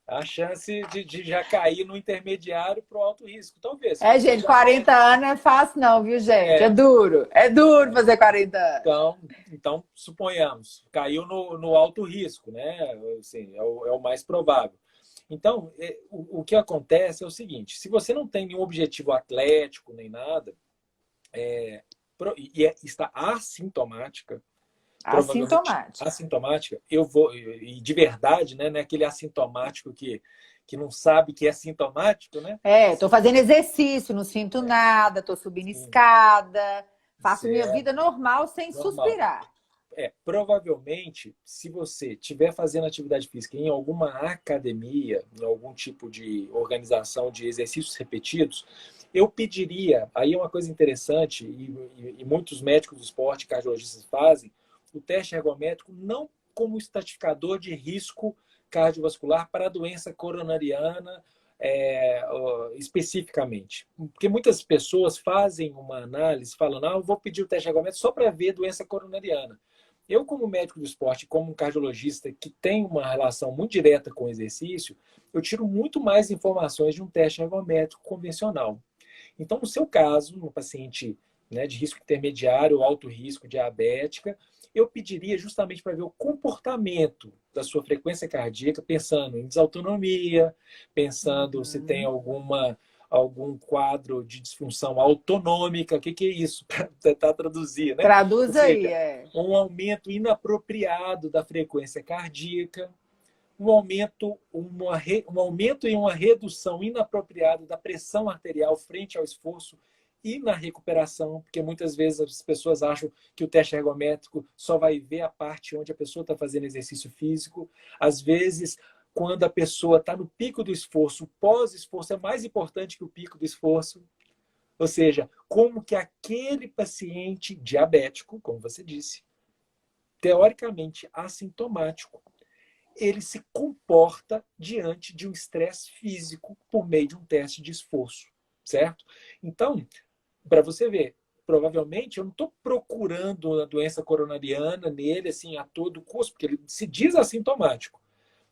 a chance de já cair no intermediário para o alto risco. Talvez, se É, você é gente, 40 diabético. anos não é fácil não, viu, gente? É É, duro. É duro fazer 40 anos. então, suponhamos, caiu no alto risco, né? Assim, é o mais provável. Então, o que acontece é o seguinte: se você não tem nenhum objetivo atlético nem nada, está assintomática, provavelmente Assintomático. assintomática, eu vou, e de verdade, né? Não é aquele assintomático que não sabe que é sintomático, né? Tô fazendo exercício, não sinto nada, tô subindo Sim, escada, faço minha vida certo, normal sem normal. suspirar. Provavelmente, se você estiver fazendo atividade física em alguma academia, em algum tipo de organização de exercícios repetidos, eu pediria, aí é uma coisa interessante, e muitos médicos do esporte, cardiologistas fazem, o teste ergométrico não como estratificador de risco cardiovascular para a doença coronariana especificamente. Porque muitas pessoas fazem uma análise falando, eu vou pedir o teste ergométrico só para ver doença coronariana. Eu, como médico do esporte, como um cardiologista que tem uma relação muito direta com o exercício, eu tiro muito mais informações de um teste ergométrico convencional. Então, no seu caso, no paciente, né, de risco intermediário ou alto risco, diabética, eu pediria justamente para ver o comportamento da sua frequência cardíaca, pensando em desautonomia, pensando se tem algum quadro de disfunção autonômica. O que é isso? Para tentar traduzir, né? Ou Traduz aí, seja, um aumento inapropriado da frequência cardíaca, um aumento e uma redução inapropriada da pressão arterial frente ao esforço e na recuperação, porque muitas vezes as pessoas acham que o teste ergométrico só vai ver a parte onde a pessoa está fazendo exercício físico. Às vezes, quando a pessoa está no pico do esforço, o pós-esforço é mais importante que o pico do esforço. Ou seja, como que aquele paciente diabético, como você disse, teoricamente assintomático, ele se comporta diante de um estresse físico por meio de um teste de esforço, certo? Então, para você ver, provavelmente eu não estou procurando a doença coronariana nele assim a todo custo, porque ele se diz assintomático.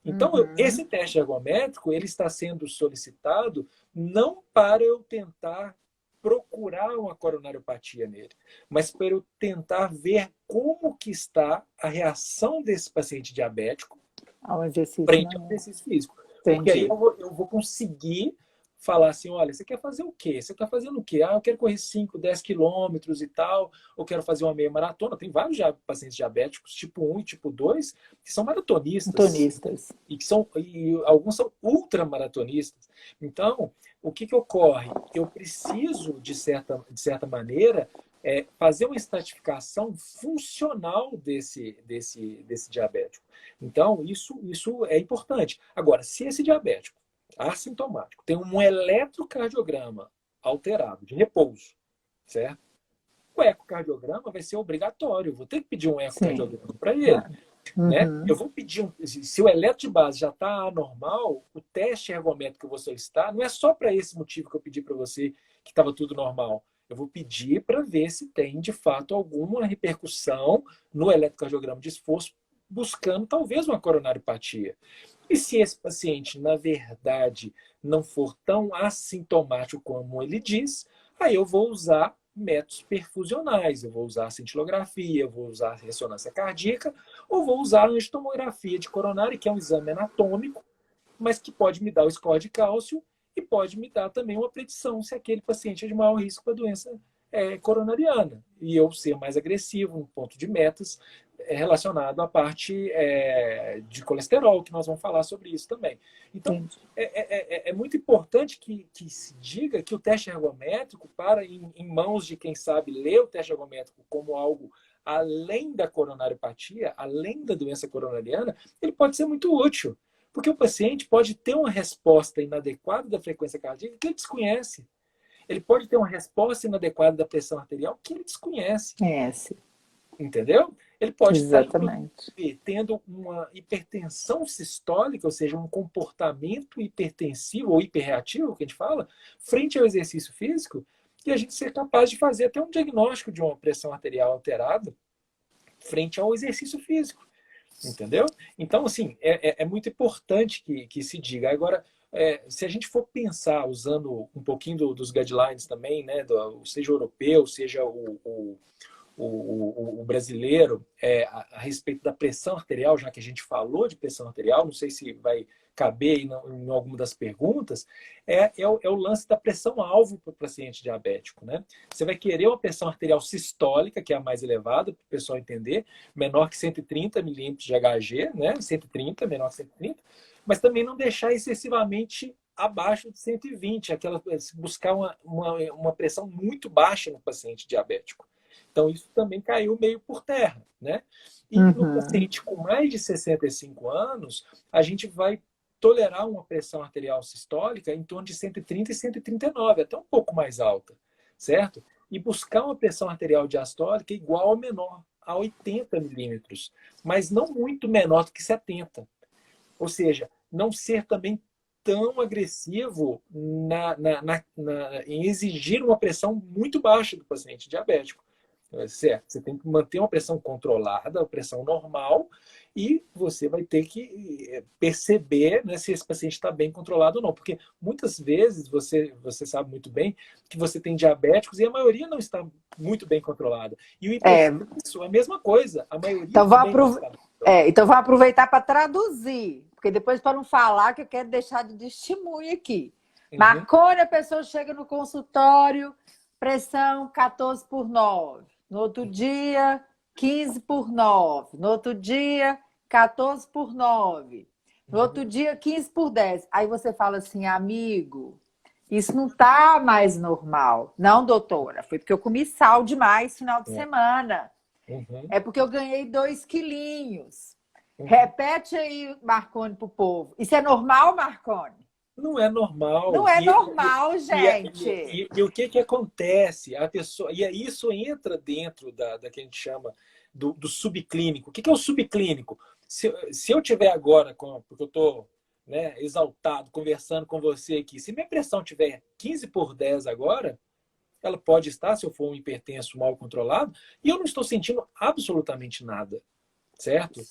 Então, esse Uhum. teste ergométrico ele está sendo solicitado não para eu tentar curar uma coronariopatia nele, mas para eu tentar ver como que está a reação desse paciente diabético Ao exercício frente ao manual. exercício físico. Porque aí Entendi. eu vou conseguir falar assim, olha, você quer fazer o quê? Você está fazendo o quê? Ah, eu quero correr 5, 10 quilômetros e tal, ou quero fazer uma meia maratona. Tem vários pacientes diabéticos, tipo 1 e tipo 2, que são maratonistas, Tonistas. e alguns são ultramaratonistas. Então, o que ocorre? Eu preciso, de certa maneira, fazer uma estratificação funcional desse diabético. Então, isso é importante. Agora, se esse diabético assintomático tem um eletrocardiograma alterado, de repouso, certo? O ecocardiograma vai ser obrigatório. Eu vou ter que pedir um Sim. ecocardiograma para ele. Claro. Né? Uhum. Eu vou pedir, se o eletro de base já está anormal, o teste ergométrico que eu vou solicitar não é só para esse motivo que eu pedi para você que estava tudo normal. Eu vou pedir para ver se tem, de fato, alguma repercussão no eletrocardiograma de esforço, buscando talvez uma coronariopatia. E se esse paciente, na verdade, não for tão assintomático como ele diz, aí eu vou usar métodos perfusionais, eu vou usar cintilografia, eu vou usar ressonância cardíaca, ou vou usar a angiotomografia de coronária, que é um exame anatômico, mas que pode me dar o score de cálcio e pode me dar também uma predição se aquele paciente é de maior risco para a doença coronariana. E eu ser mais agressivo no ponto de metas relacionado à parte de colesterol, que nós vamos falar sobre isso também. Então, Entendi. é muito importante que se diga que o teste ergométrico, para em mãos de quem sabe ler o teste ergométrico como algo além da coronariopatia, além da doença coronariana, ele pode ser muito útil. Porque o paciente pode ter uma resposta inadequada da frequência cardíaca que ele desconhece. Ele pode ter uma resposta inadequada da pressão arterial que ele desconhece. Sim. Entendeu? Ele pode estar, Exatamente. tendo uma hipertensão sistólica, ou seja, um comportamento hipertensivo ou hiperreativo, que a gente fala, frente ao exercício físico, e a gente ser capaz de fazer até um diagnóstico de uma pressão arterial alterada frente ao exercício físico. Entendeu? Então, assim, é muito importante que se diga. Agora, se a gente for pensar, usando um pouquinho dos guidelines também, né, seja o europeu, seja o brasileiro, a respeito da pressão arterial, já que a gente falou de pressão arterial, não sei se vai caber em alguma das perguntas, é o lance da pressão-alvo para o paciente diabético. Né? Você vai querer uma pressão arterial sistólica, que é a mais elevada, para o pessoal entender, menor que 130 milímetros de Hg, né? 130, menor que 130, mas também não deixar excessivamente abaixo de 120, buscar uma pressão muito baixa no paciente diabético. Então, isso também caiu meio por terra, né? E no paciente com mais de 65 anos, a gente vai tolerar uma pressão arterial sistólica em torno de 130 e 139, até um pouco mais alta, certo? E buscar uma pressão arterial diastólica igual ou menor a 80 milímetros, mas não muito menor do que 70. Ou seja, não ser também tão agressivo em exigir uma pressão muito baixa do paciente diabético. Certo, você tem que manter uma pressão controlada, uma pressão normal, e você vai ter que perceber, né, se esse paciente está bem controlado ou não. Porque muitas vezes você sabe muito bem que você tem diabéticos e a maioria não está muito bem controlada. E o hipertenso é a mesma coisa, a maioria Então, também não está. então vou aproveitar para traduzir, porque depois, para não falar, que eu quero deixar de testemunho aqui. Marconi, a pessoa chega no consultório, pressão 14/9. No outro dia, 15/9. No outro dia, 14/9. No outro dia, 15/10. Aí você fala assim, amigo, isso não está mais normal. Não, doutora, foi porque eu comi sal demais final de semana. É porque eu ganhei 2 quilinhos. Repete aí, Marconi, para o povo. Isso é normal, Marconi? Não é normal. Não é normal, gente. E o que acontece? A pessoa, isso entra dentro da que a gente chama do subclínico. O que é o subclínico? Se eu tiver agora, porque eu estou, né, exaltado, conversando com você aqui, se minha pressão tiver 15/10 agora, ela pode estar, se eu for um hipertenso mal controlado, e eu não estou sentindo absolutamente nada, certo?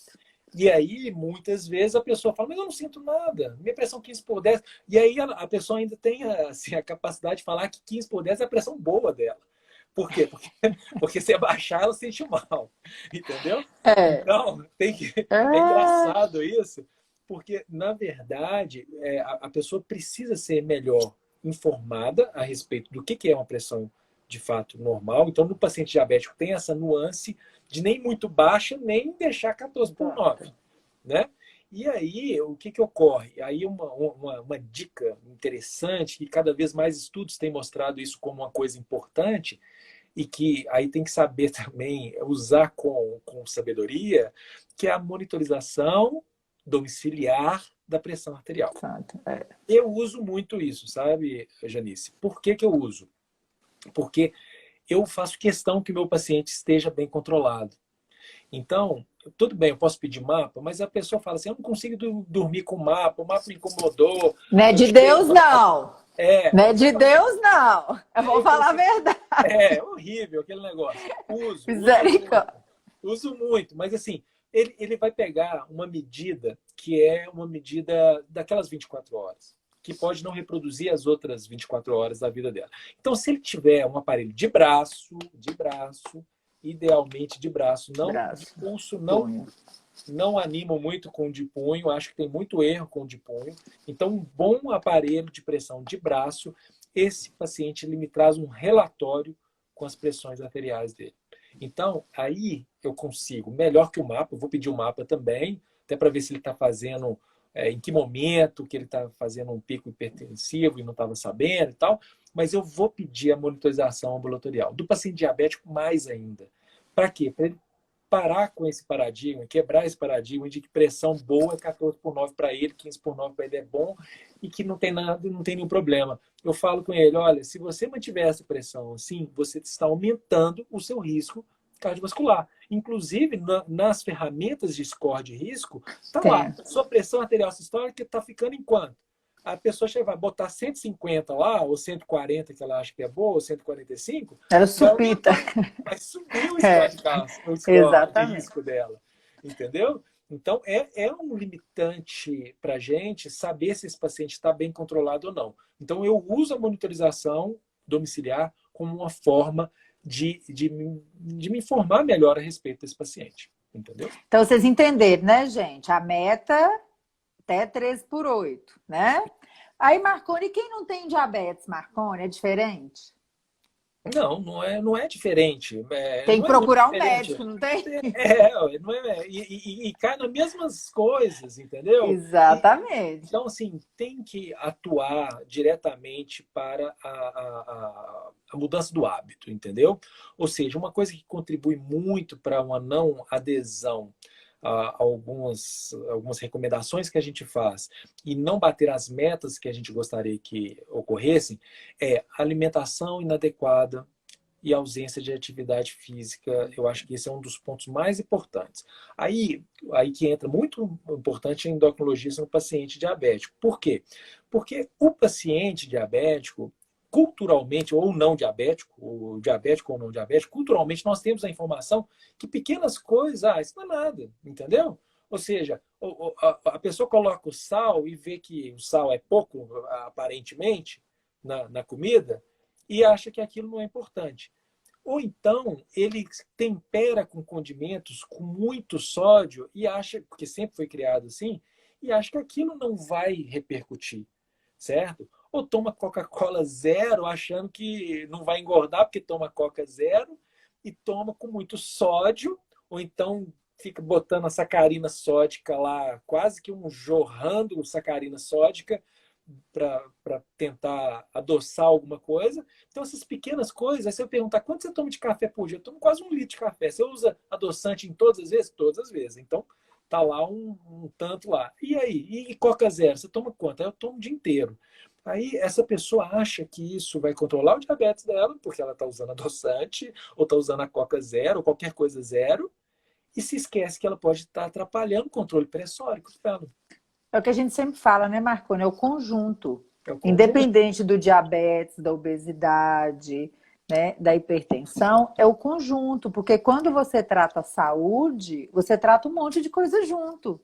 E aí, muitas vezes, a pessoa fala, mas eu não sinto nada, minha pressão 15/10. E aí a pessoa ainda tem assim, a capacidade de falar que 15/10 é a pressão boa dela. Por quê? Porque se abaixar, ela sente mal. Entendeu? É. Então, é É, engraçado isso, porque, na verdade, a pessoa precisa ser melhor informada a respeito do que é uma pressão de fato normal. Então, no paciente diabético tem essa nuance de nem muito baixa, nem deixar 14/9, exato. né? E aí, o que ocorre? Aí uma dica interessante, que cada vez mais estudos têm mostrado isso como uma coisa importante, e que aí tem que saber também usar com sabedoria, que é a monitorização domiciliar da pressão arterial. Exato. É. Eu uso muito isso, sabe, Janice? Por que eu uso? Porque eu faço questão que o meu paciente esteja bem controlado. Então, tudo bem, eu posso pedir mapa, mas a pessoa fala assim, eu não consigo dormir com o mapa me incomodou, Não é eu de cheiro... Deus, não. É, Não é de Deus, não. Eu aí vou eu falo falar a assim, verdade. é horrível aquele negócio. Uso muito. Misericórdia. Uso muito, mas assim, ele vai pegar uma medida que é uma medida daquelas 24 horas, que pode não reproduzir as outras 24 horas da vida dela. Então, se ele tiver um aparelho de braço, idealmente de braço, não de Braço, pulso, punho. não animo muito com o de punho, acho que tem muito erro com o de punho. Então, um bom aparelho de pressão de braço, esse paciente ele me traz um relatório com as pressões arteriais dele. Então, aí eu consigo, melhor que o mapa, eu vou pedir o mapa também, até para ver se ele está fazendo, em que momento que ele está fazendo um pico hipertensivo e não estava sabendo e tal, mas eu vou pedir a monitorização ambulatorial. Do paciente diabético, mais ainda. Para quê? Para ele parar com esse paradigma, quebrar esse paradigma de que pressão boa é 14/9 para ele, 15/9 para ele é bom e que não tem nada, não tem nenhum problema. Eu falo com ele, olha, se você mantiver essa pressão assim, você está aumentando o seu risco cardiovascular. Inclusive, nas ferramentas de score de risco, está lá, Tem. sua pressão arterial sistólica está ficando em quanto? A pessoa chega, vai botar 150 lá, ou 140, que ela acha que é boa, ou 145, Era vai supita. aumentar, vai subir o É, score o score de exatamente. risco dela. Entendeu? Então, é um limitante para a gente saber se esse paciente está bem controlado ou não. Então, eu uso a monitorização domiciliar como uma forma de me informar melhor a respeito desse paciente. Entendeu? Então, vocês entenderam, né, gente? A meta até 13/8, né? Aí, Marconi, quem não tem diabetes, Marconi, é diferente? Não, não é diferente. Tem Não que é muito procurar um diferente. médico, não tem? Não é, e cai nas mesmas coisas, entendeu? Exatamente. Então, assim, tem que atuar diretamente para a mudança do hábito, entendeu? Ou seja, uma coisa que contribui muito para uma não adesão a algumas recomendações que a gente faz e não bater as metas que a gente gostaria que ocorressem é alimentação inadequada e ausência de atividade física. Eu acho que esse é um dos pontos mais importantes. Aí que entra muito importante a endocrinologista no paciente diabético. Por quê? Porque o paciente diabético, culturalmente, ou não diabético, ou diabético ou não diabético, culturalmente nós temos a informação que pequenas coisas, isso não é nada, entendeu? Ou seja, a pessoa coloca o sal e vê que o sal é pouco, aparentemente, na comida, e acha que aquilo não é importante. Ou então ele tempera com condimentos com muito sódio e acha, porque sempre foi criado assim, e acha que aquilo não vai repercutir, certo? Ou toma Coca-Cola zero achando que não vai engordar porque toma Coca zero e toma com muito sódio, ou então fica botando a sacarina sódica lá, quase que um jorrando sacarina sódica para tentar adoçar alguma coisa. Então, essas pequenas coisas, aí você perguntar quanto você toma de café por dia? Eu tomo quase 1 litro de café. Você usa adoçante em todas as vezes? Todas as vezes. Então, tá lá um tanto lá. E aí? E Coca Zero? Você toma quanto? Aí eu tomo o dia inteiro. Aí essa pessoa acha que isso vai controlar o diabetes dela, porque ela está usando adoçante, ou está usando a Coca Zero, ou qualquer coisa zero, e se esquece que ela pode estar atrapalhando o controle pressórico dela. É o que a gente sempre fala, né, Marconi? É o conjunto. É o conjunto. Independente do diabetes, da obesidade, né, da hipertensão é o conjunto, porque quando você trata a saúde, você trata um monte de coisa junto.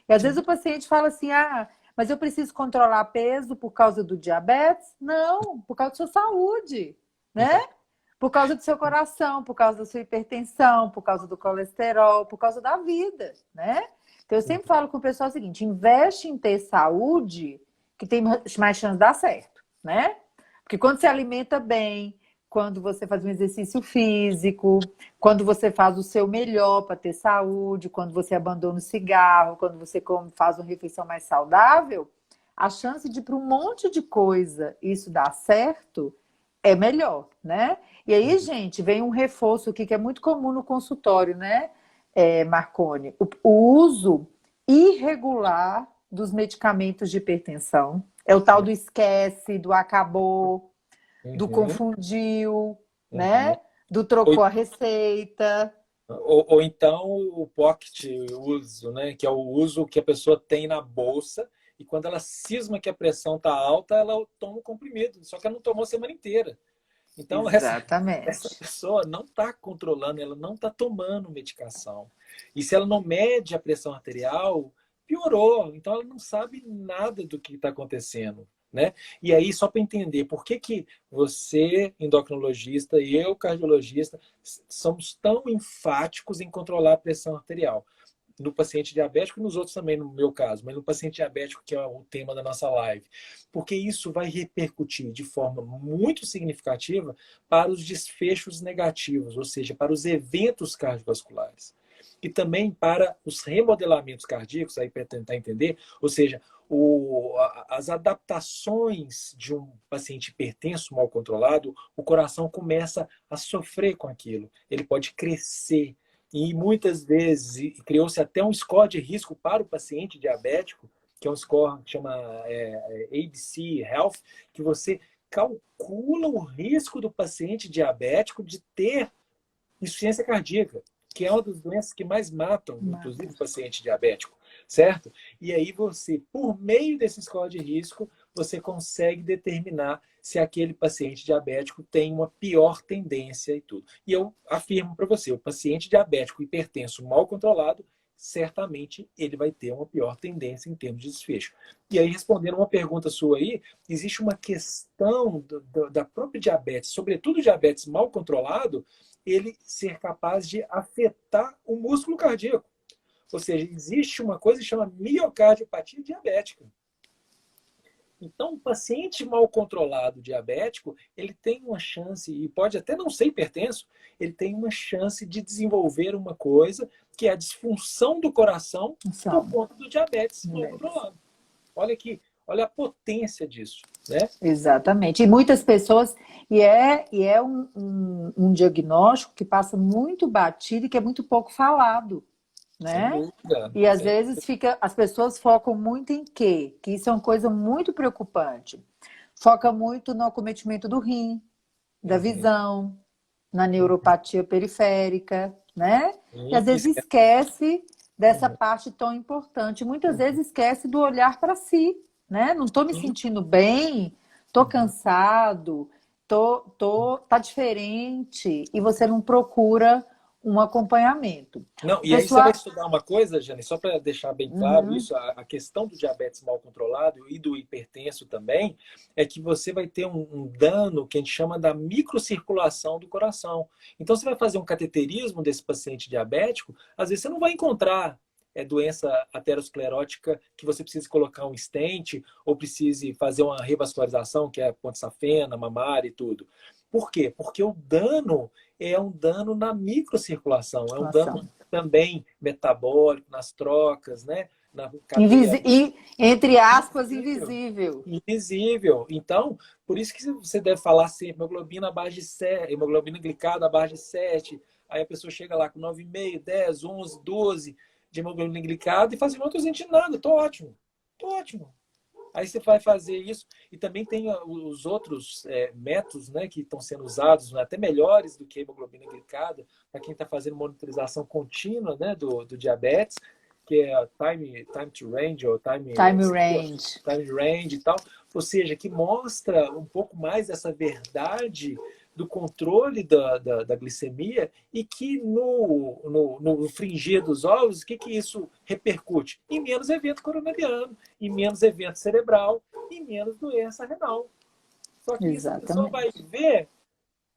E às vezes o paciente fala assim, ah, mas eu preciso controlar peso por causa do diabetes? Não, por causa da sua saúde, né? Por causa do seu coração, por causa da sua hipertensão, por causa do colesterol, por causa da vida, né? Então eu sempre falo com o pessoal o seguinte, investe em ter saúde, que tem mais chance de dar certo, né? Porque quando você alimenta bem, quando você faz um exercício físico, quando você faz o seu melhor para ter saúde, quando você abandona o cigarro, quando você faz uma refeição mais saudável, a chance de para um monte de coisa isso dar certo é melhor, né? E aí, gente, vem um reforço aqui que é muito comum no consultório, né, Marcone? O uso irregular dos medicamentos de hipertensão. É o tal do esquece, do acabou, do Uhum, confundiu, uhum. né? Do Ou, trocou a receita. ou então o pocket uso, né? Que é o uso que a pessoa tem na bolsa e quando ela cisma que a pressão está alta, ela toma o comprimido, só que ela não tomou a semana inteira. Então, essa Exatamente. pessoa não está controlando, ela não está tomando medicação. E se ela não mede a pressão arterial, piorou. Então, ela não sabe nada do que está acontecendo. Né? E aí, só para entender, por que, que você, endocrinologista, e eu, cardiologista, somos tão enfáticos em controlar a pressão arterial? No paciente diabético e nos outros também, no meu caso, mas no paciente diabético, que é o tema da nossa live. Porque isso vai repercutir de forma muito significativa para os desfechos negativos, ou seja, para os eventos cardiovasculares. E também para os remodelamentos cardíacos, aí para tentar entender, ou seja, as adaptações de um paciente hipertenso mal controlado, o coração começa a sofrer com aquilo. Ele pode crescer, e muitas vezes criou-se até um score de risco para o paciente diabético, que é um score que chama ABC Health, que você calcula o risco do paciente diabético de ter insuficiência cardíaca, que é uma das doenças que mais matam, inclusive, Mata. o paciente diabético, certo? E aí você, por meio desse score de risco, você consegue determinar se aquele paciente diabético tem uma pior tendência e tudo. E eu afirmo para você, o paciente diabético hipertenso mal controlado, certamente ele vai ter uma pior tendência em termos de desfecho. E aí, respondendo uma pergunta sua aí, existe uma questão da própria diabetes, sobretudo diabetes mal controlado, ele ser capaz de afetar o músculo cardíaco. Ou seja, existe uma coisa que chama miocardiopatia diabética. Então, o paciente mal controlado diabético, ele tem uma chance, e pode até não ser hipertenso, ele tem uma chance de desenvolver uma coisa que é a disfunção do coração por São. conta do diabetes mal controlado. Olha aqui, olha a potência disso, né? Exatamente. E muitas pessoas, e é um diagnóstico que passa muito batido e que é muito pouco falado, Sem né? dúvida. E às vezes as pessoas focam muito em quê? Que isso é uma coisa muito preocupante. Foca muito no acometimento do rim, da Uhum. visão, na neuropatia periférica, né? E às vezes Esquece. esquece dessa Uhum. parte tão importante. Muitas vezes esquece do olhar para si, né? Não estou me sentindo bem, estou Uhum. cansado, tá diferente e você não procura um acompanhamento. Não, O e aí você vai pessoal, estudar uma coisa, Jane, só para deixar bem claro uhum, isso, a questão do diabetes mal controlado e do hipertenso também, é que você vai ter um dano que a gente chama da microcirculação do coração. Então, você vai fazer um cateterismo desse paciente diabético, às vezes você não vai encontrar doença aterosclerótica que você precise colocar um stent ou precise fazer uma revascularização, que é ponte safena, mamária e tudo. Por quê? Porque o dano é um dano na microcirculação, é um dano situação. também metabólico, nas trocas, né? Na cadeia Entre aspas, invisível. invisível. Invisível. Então, por isso que você deve falar sempre, hemoglobina abaixo de 7, hemoglobina glicada abaixo de 7, aí a pessoa chega lá com 9,5, 10, 11, 12 de hemoglobina glicada e fala assim, não estou sentindo nada, tô ótimo, tô ótimo. Aí você vai fazer isso e também tem os outros métodos, né, que estão sendo usados, né, até melhores do que a hemoglobina glicada, para quem está fazendo monitorização contínua, né, do diabetes, que é time to range ou Time range. time range e tal, ou seja, que mostra um pouco mais essa verdade do controle da glicemia e que no fringir dos ovos, o que isso repercute? Em menos evento coronariano, em menos evento cerebral, em menos doença renal. Só que isso a pessoa vai Exatamente. ver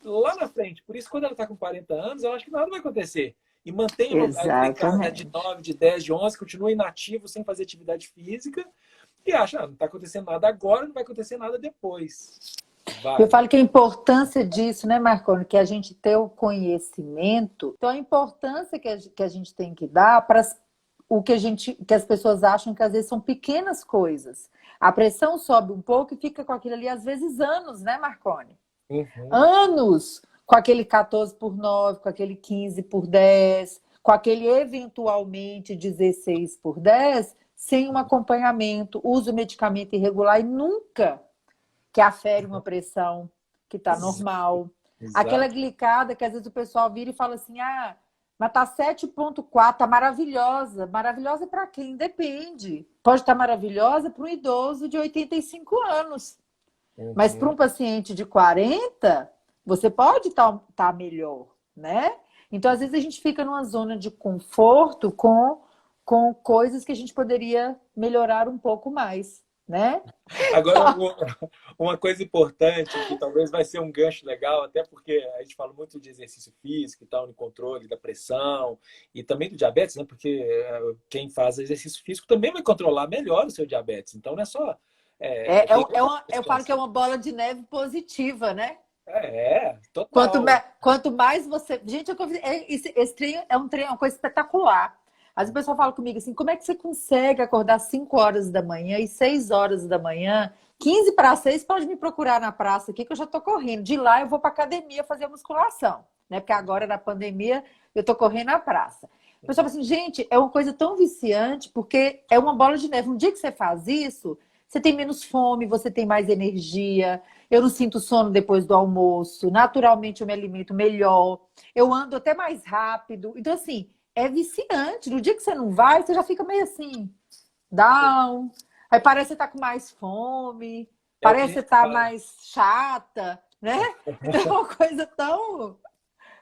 lá na frente. Por isso, quando ela está com 40 anos, eu acho que nada vai acontecer. E mantém a glicada de Exatamente. 9, de 10, de 11, continua inativo, sem fazer atividade física, e acha, não está acontecendo nada agora, não vai acontecer nada depois. Eu Vai. falo que a importância disso, né, Marconi, que a gente ter o conhecimento. Então, a importância que a gente tem que dar para o que que as pessoas acham que às vezes são pequenas coisas. A pressão sobe um pouco e fica com aquilo ali, às vezes, anos, né, Marconi? Uhum. Anos com aquele 14/9, com aquele 15/10, com aquele eventualmente 16/10, sem um acompanhamento, uso medicamento irregular e nunca que afere uma pressão que está normal. Aquela Exato. glicada que às vezes o pessoal vira e fala assim, ah, mas tá 7,4, tá maravilhosa. Maravilhosa para quem? Depende. Pode estar maravilhosa para um idoso de 85 anos. Mas para Uhum. um paciente de 40, você pode estar melhor, né? Então, às vezes, a gente fica numa zona de conforto com coisas que a gente poderia melhorar um pouco mais, né? Agora, uma coisa importante, que talvez vai ser um gancho legal, até porque a gente fala muito de exercício físico e tal, no controle da pressão e também do diabetes, né? Porque quem faz exercício físico também vai controlar melhor o seu diabetes. Então, não é só... tem outras Eu falo questões. que é uma bola de neve positiva, né? Total. Quanto mais você. Gente, esse treino é um treino, é uma coisa espetacular. Às vezes o pessoal fala comigo assim: como é que você consegue acordar 5 horas da manhã e 6 horas da manhã? 15 para 6 pode me procurar na praça aqui que eu já tô correndo. De lá eu vou para academia fazer musculação, né? Porque agora na pandemia eu tô correndo na praça. O pessoal fala assim, gente, é uma coisa tão viciante porque é uma bola de neve. Um dia que você faz isso, você tem menos fome, você tem mais energia. Eu não sinto sono depois do almoço. Naturalmente eu me alimento melhor. Eu ando até mais rápido. Então, assim, é viciante. No dia que você não vai, você já fica meio assim, down. Aí parece que você tá com mais fome. É o que a Parece que você gente tá fala. mais chata, né? Então é uma coisa tão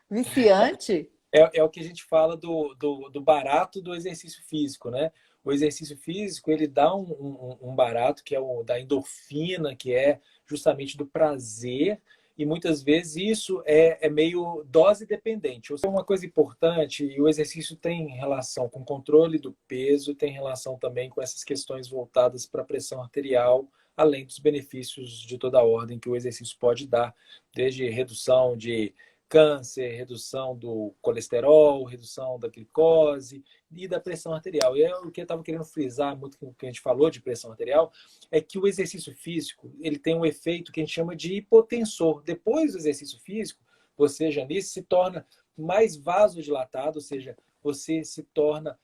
viciante. É o que a gente fala do barato do exercício físico, né? O exercício físico, ele dá um barato que é o da endorfina, que é justamente do prazer, e muitas vezes isso é meio dose dependente. Ou seja, uma coisa importante, e o exercício tem relação com o controle do peso, tem relação também com essas questões voltadas para a pressão arterial, além dos benefícios de toda a ordem que o exercício pode dar, desde redução de câncer, redução do colesterol, redução da glicose e da pressão arterial. E o que eu estava querendo frisar muito com o que a gente falou de pressão arterial é que o exercício físico ele tem um efeito que a gente chama de hipotensor. Depois do exercício físico, você, Janice, se torna mais vasodilatado, ou seja, você se torna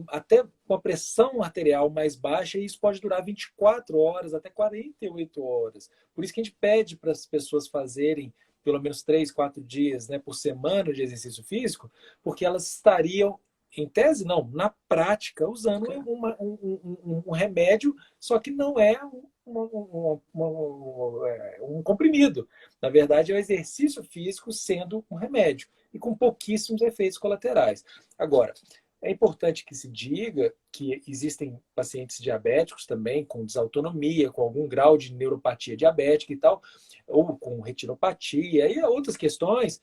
até com a pressão arterial mais baixa, e isso pode durar 24 horas, até 48 horas. Por isso que a gente pede para as pessoas fazerem pelo menos 3, 4 dias, né, por semana de exercício físico, porque elas estariam, em tese não, na prática, usando um remédio, só que não é um comprimido. Na verdade, é o exercício físico sendo um remédio e com pouquíssimos efeitos colaterais. Agora, é importante que se diga que existem pacientes diabéticos também com desautonomia, com algum grau de neuropatia diabética e tal, ou com retinopatia e outras questões,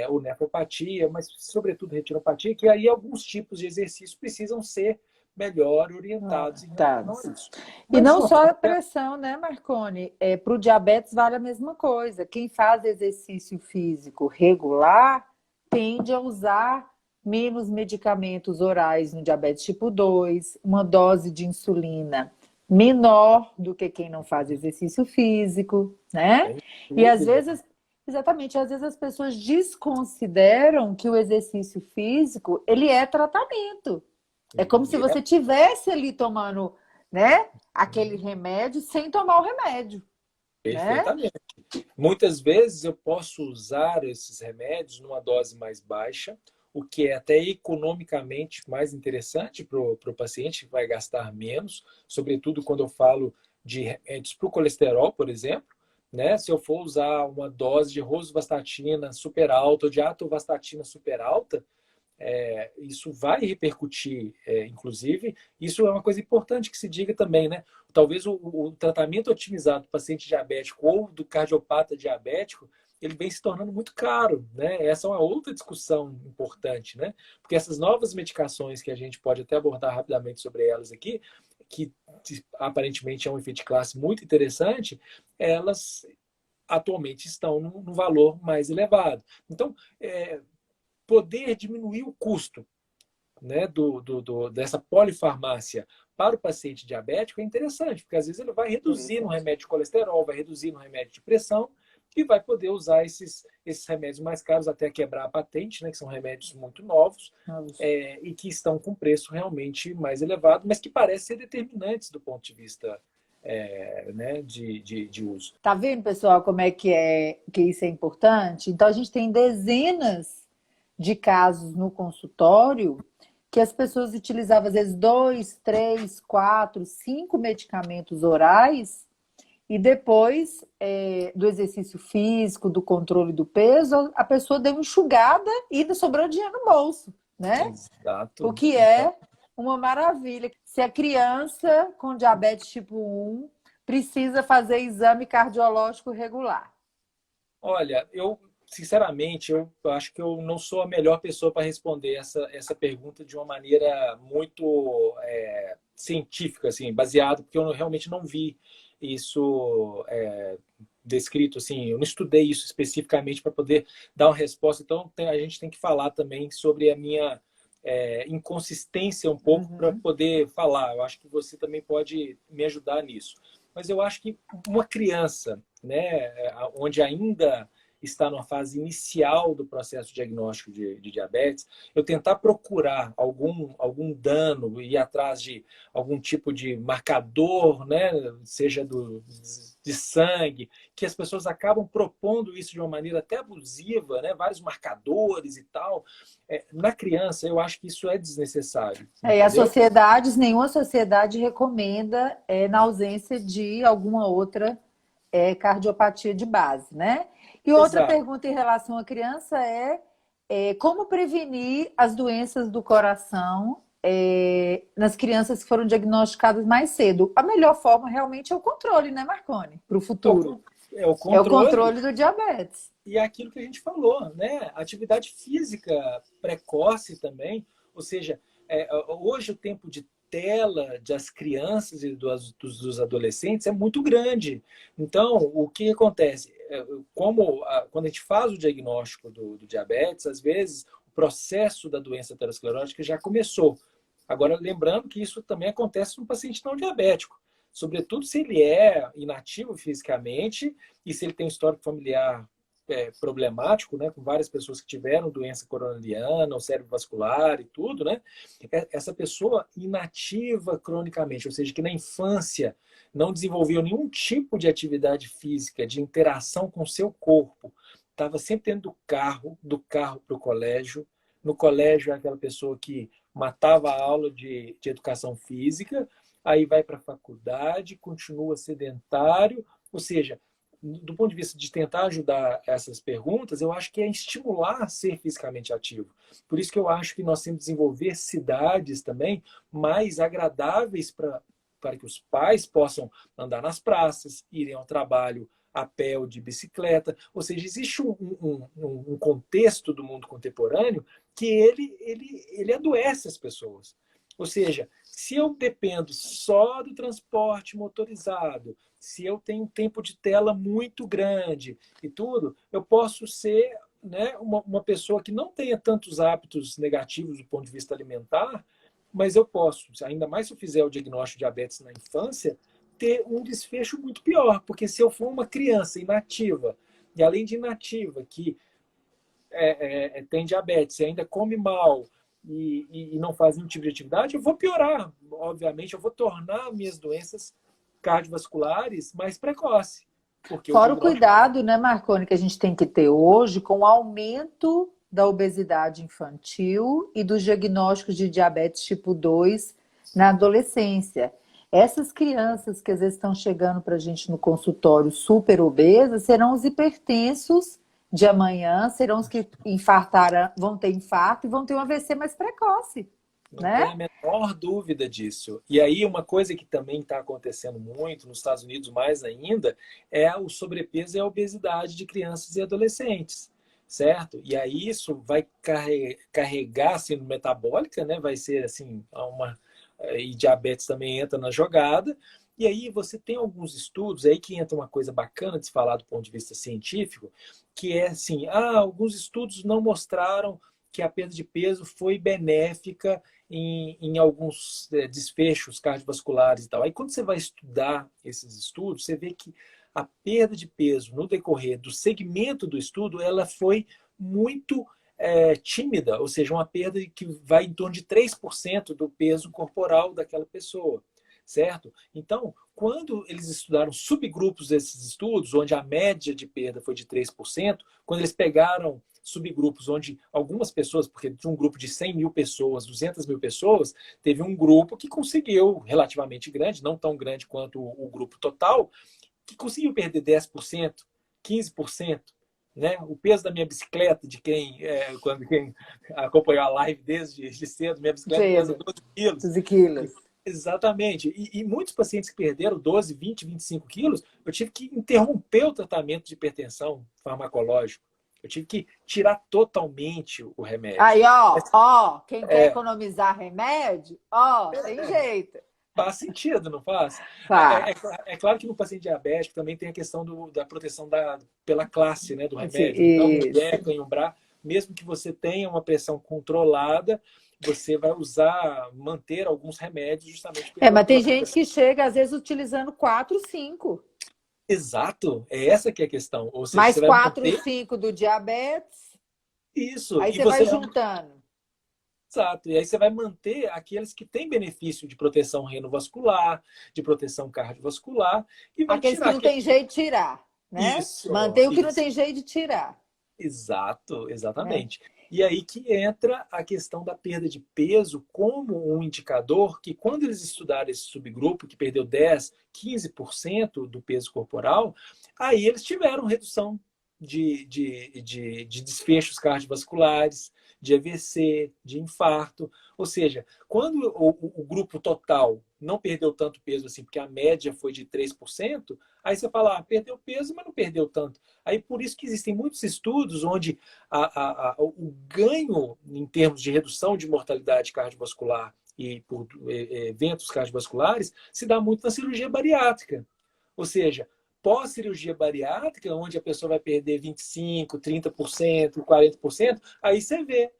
ou nefropatia, mas sobretudo retinopatia, que aí alguns tipos de exercícios precisam ser melhor orientados em relação a Orientados. isso. E Mas, de não uma só a forma, pressão, né, Marcone? Para o diabetes vale a mesma coisa. Quem faz exercício físico regular tende a usar menos medicamentos orais no diabetes tipo 2, uma dose de insulina menor do que quem não faz exercício físico, né? sem E às dúvida, vezes, exatamente, às vezes as pessoas desconsideram que o exercício físico, ele é tratamento. É como se você tivesse ali tomando, né, aquele remédio sem tomar o remédio, né? perfeitamente. Muitas vezes eu posso usar esses remédios numa dose mais baixa, o que é até economicamente mais interessante para o paciente, que vai gastar menos, sobretudo quando eu falo de remédios para o colesterol, por exemplo, né? Se eu for usar uma dose de rosuvastatina super alta ou de atorvastatina super alta, isso vai repercutir, inclusive, isso é uma coisa importante que se diga também, né? Talvez o tratamento otimizado do paciente diabético ou do cardiopata diabético, ele vem se tornando muito caro, né? Essa é uma outra discussão importante, né? Porque essas novas medicações que a gente pode até abordar rapidamente sobre elas aqui, que aparentemente é um efeito de classe muito interessante, elas atualmente estão no valor mais elevado. Então, poder diminuir o custo, né, dessa polifarmácia para o paciente diabético é interessante, porque às vezes ele vai reduzir no remédio de colesterol, vai reduzir no remédio de pressão e vai poder usar esses remédios mais caros até quebrar a patente, né, que são remédios muito novos e que estão com preço realmente mais elevado, mas que parecem ser determinantes do ponto de vista né, de uso. Tá vendo, pessoal, como que isso é importante? Então, a gente tem dezenas de casos no consultório que as pessoas utilizavam, às vezes, 2, 3, 4, 5 medicamentos orais e depois do exercício físico, do controle do peso, a pessoa deu uma enxugada e ainda sobrou dinheiro no bolso, né? Exato. O que é uma maravilha. Se a criança com diabetes tipo 1 precisa fazer exame cardiológico regular. Olha, sinceramente, eu acho que eu não sou a melhor pessoa para responder essa pergunta de uma maneira muito científica, assim, baseado, porque eu realmente não vi isso descrito, assim, eu não estudei isso especificamente para poder dar uma resposta, então a gente tem que falar também sobre a minha inconsistência um pouco para poder falar. Eu acho que você também pode me ajudar nisso. Mas eu acho que uma criança, né, onde ainda está numa fase inicial do processo diagnóstico de diabetes, eu tentar procurar algum dano, ir atrás de algum tipo de marcador, né, seja de sangue, que as pessoas acabam propondo isso de uma maneira até abusiva, né, vários marcadores e tal. Na criança, eu acho que isso é desnecessário. E as sociedades, nenhuma sociedade recomenda na ausência de alguma outra cardiopatia de base, né? E outra Exato. pergunta em relação à criança como prevenir as doenças do coração nas crianças que foram diagnosticadas mais cedo? A melhor forma realmente é o controle, né, Marconi? Para o futuro. É o É o controle do diabetes. E é aquilo que a gente falou, né? Atividade física precoce também, ou seja, hoje o tempo de tela das crianças e dos adolescentes é muito grande. Então, o que acontece? Quando a gente faz o diagnóstico do diabetes, às vezes o processo da doença aterosclerótica já começou. Agora, lembrando que isso também acontece no paciente não diabético, sobretudo se ele é inativo fisicamente e se ele tem um histórico familiar problemático, né, com várias pessoas que tiveram doença coronariana, ou cerebrovascular e tudo, né? Essa pessoa inativa cronicamente, ou seja, que na infância não desenvolveu nenhum tipo de atividade física, de interação com o seu corpo, estava sempre dentro do carro para o colégio. No colégio é aquela pessoa que matava a aula de educação física, aí vai para a faculdade, continua sedentário, ou seja, do ponto de vista de tentar ajudar essas perguntas, eu acho que é estimular a ser fisicamente ativo. Por isso que eu acho que nós temos que desenvolver cidades também mais agradáveis para que os pais possam andar nas praças, irem ao trabalho a pé ou de bicicleta. Ou seja, existe um contexto do mundo contemporâneo que ele adoece as pessoas. Ou seja, se eu dependo só do transporte motorizado, se eu tenho um tempo de tela muito grande e tudo, eu posso ser, né, uma pessoa que não tenha tantos hábitos negativos do ponto de vista alimentar, mas eu posso, ainda mais se eu fizer o diagnóstico de diabetes na infância, ter um desfecho muito pior, porque se eu for uma criança inativa, e além de inativa, que tem diabetes e ainda come mal, e não faz nenhum tipo de atividade, eu vou piorar, obviamente, eu vou tornar minhas doenças cardiovasculares mais precoce. Fora o cuidado, né, Marconi, que a gente tem que ter hoje com o aumento da obesidade infantil e dos diagnósticos de diabetes tipo 2 na adolescência. essas crianças que às vezes estão chegando para a gente no consultório super obesas serão os hipertensos de amanhã, serão os que infartaram, vão ter infarto e vão ter um AVC mais precoce, Não tem né? a menor dúvida disso. E aí, uma coisa que também está acontecendo muito, nos Estados Unidos mais ainda, é o sobrepeso e a obesidade de crianças e adolescentes, certo? E aí isso vai carregar a síndrome metabólica, né? Vai ser assim, e diabetes também entra na jogada. E aí você tem alguns estudos, aí que entra uma coisa bacana de se falar do ponto de vista científico, que é assim, alguns estudos não mostraram que a perda de peso foi benéfica em alguns desfechos cardiovasculares e tal. Aí quando você vai estudar esses estudos, você vê que a perda de peso no decorrer do segmento do estudo, ela foi muito tímida, ou seja, uma perda que vai em torno de 3% do peso corporal daquela pessoa, certo? Então, quando eles estudaram subgrupos desses estudos, onde a média de perda foi de 3%, quando eles pegaram subgrupos onde algumas pessoas, porque de um grupo de 100 mil pessoas, 200 mil pessoas, teve um grupo que conseguiu, relativamente grande, não tão grande quanto o grupo total, que conseguiu perder 10%, 15%. Né? O peso da minha bicicleta, de quem acompanhou a live desde cedo, minha bicicleta pesa Cedo, 12 quilos. 12 quilos. Exatamente. E muitos pacientes que perderam 12, 20, 25 quilos, eu tive que interromper o tratamento de hipertensão farmacológico. Eu tive que tirar totalmente o remédio. Aí, ó, quem quer economizar remédio, tem jeito. Faz sentido, não faz? Faz. É claro que no paciente diabético também tem a questão da proteção pela classe, né, do remédio. Então, mulher, Isso. canhombrar, mesmo que você tenha uma pressão controlada, você vai manter alguns remédios justamente Mas tem pela gente proteção. que chega, às vezes, utilizando 4, 5. Exato, é essa que é a questão. Ou seja, Mais você vai 4, manter 5 do diabetes. isso, Aí e você vai você juntando. Exato. E aí você vai manter aqueles que têm benefício de proteção renovascular, de proteção cardiovascular, e vai Aqueles que tirar não tem jeito de tirar, né? Isso, Mantém o que não isso. tem jeito de tirar, Exato, né? exatamente. E aí que entra a questão da perda de peso como um indicador que, quando eles estudaram esse subgrupo, que perdeu 10, 15% do peso corporal, aí eles tiveram redução de desfechos cardiovasculares, de AVC, de infarto. Ou seja, quando o grupo total não perdeu tanto peso assim, porque a média foi de 3%, aí você fala, perdeu peso, mas não perdeu tanto. Aí por isso que existem muitos estudos onde o ganho em termos de redução de mortalidade cardiovascular e por eventos cardiovasculares se dá muito na cirurgia bariátrica. Ou seja, pós-cirurgia bariátrica, onde a pessoa vai perder 25%, 30%, 40%, aí você vê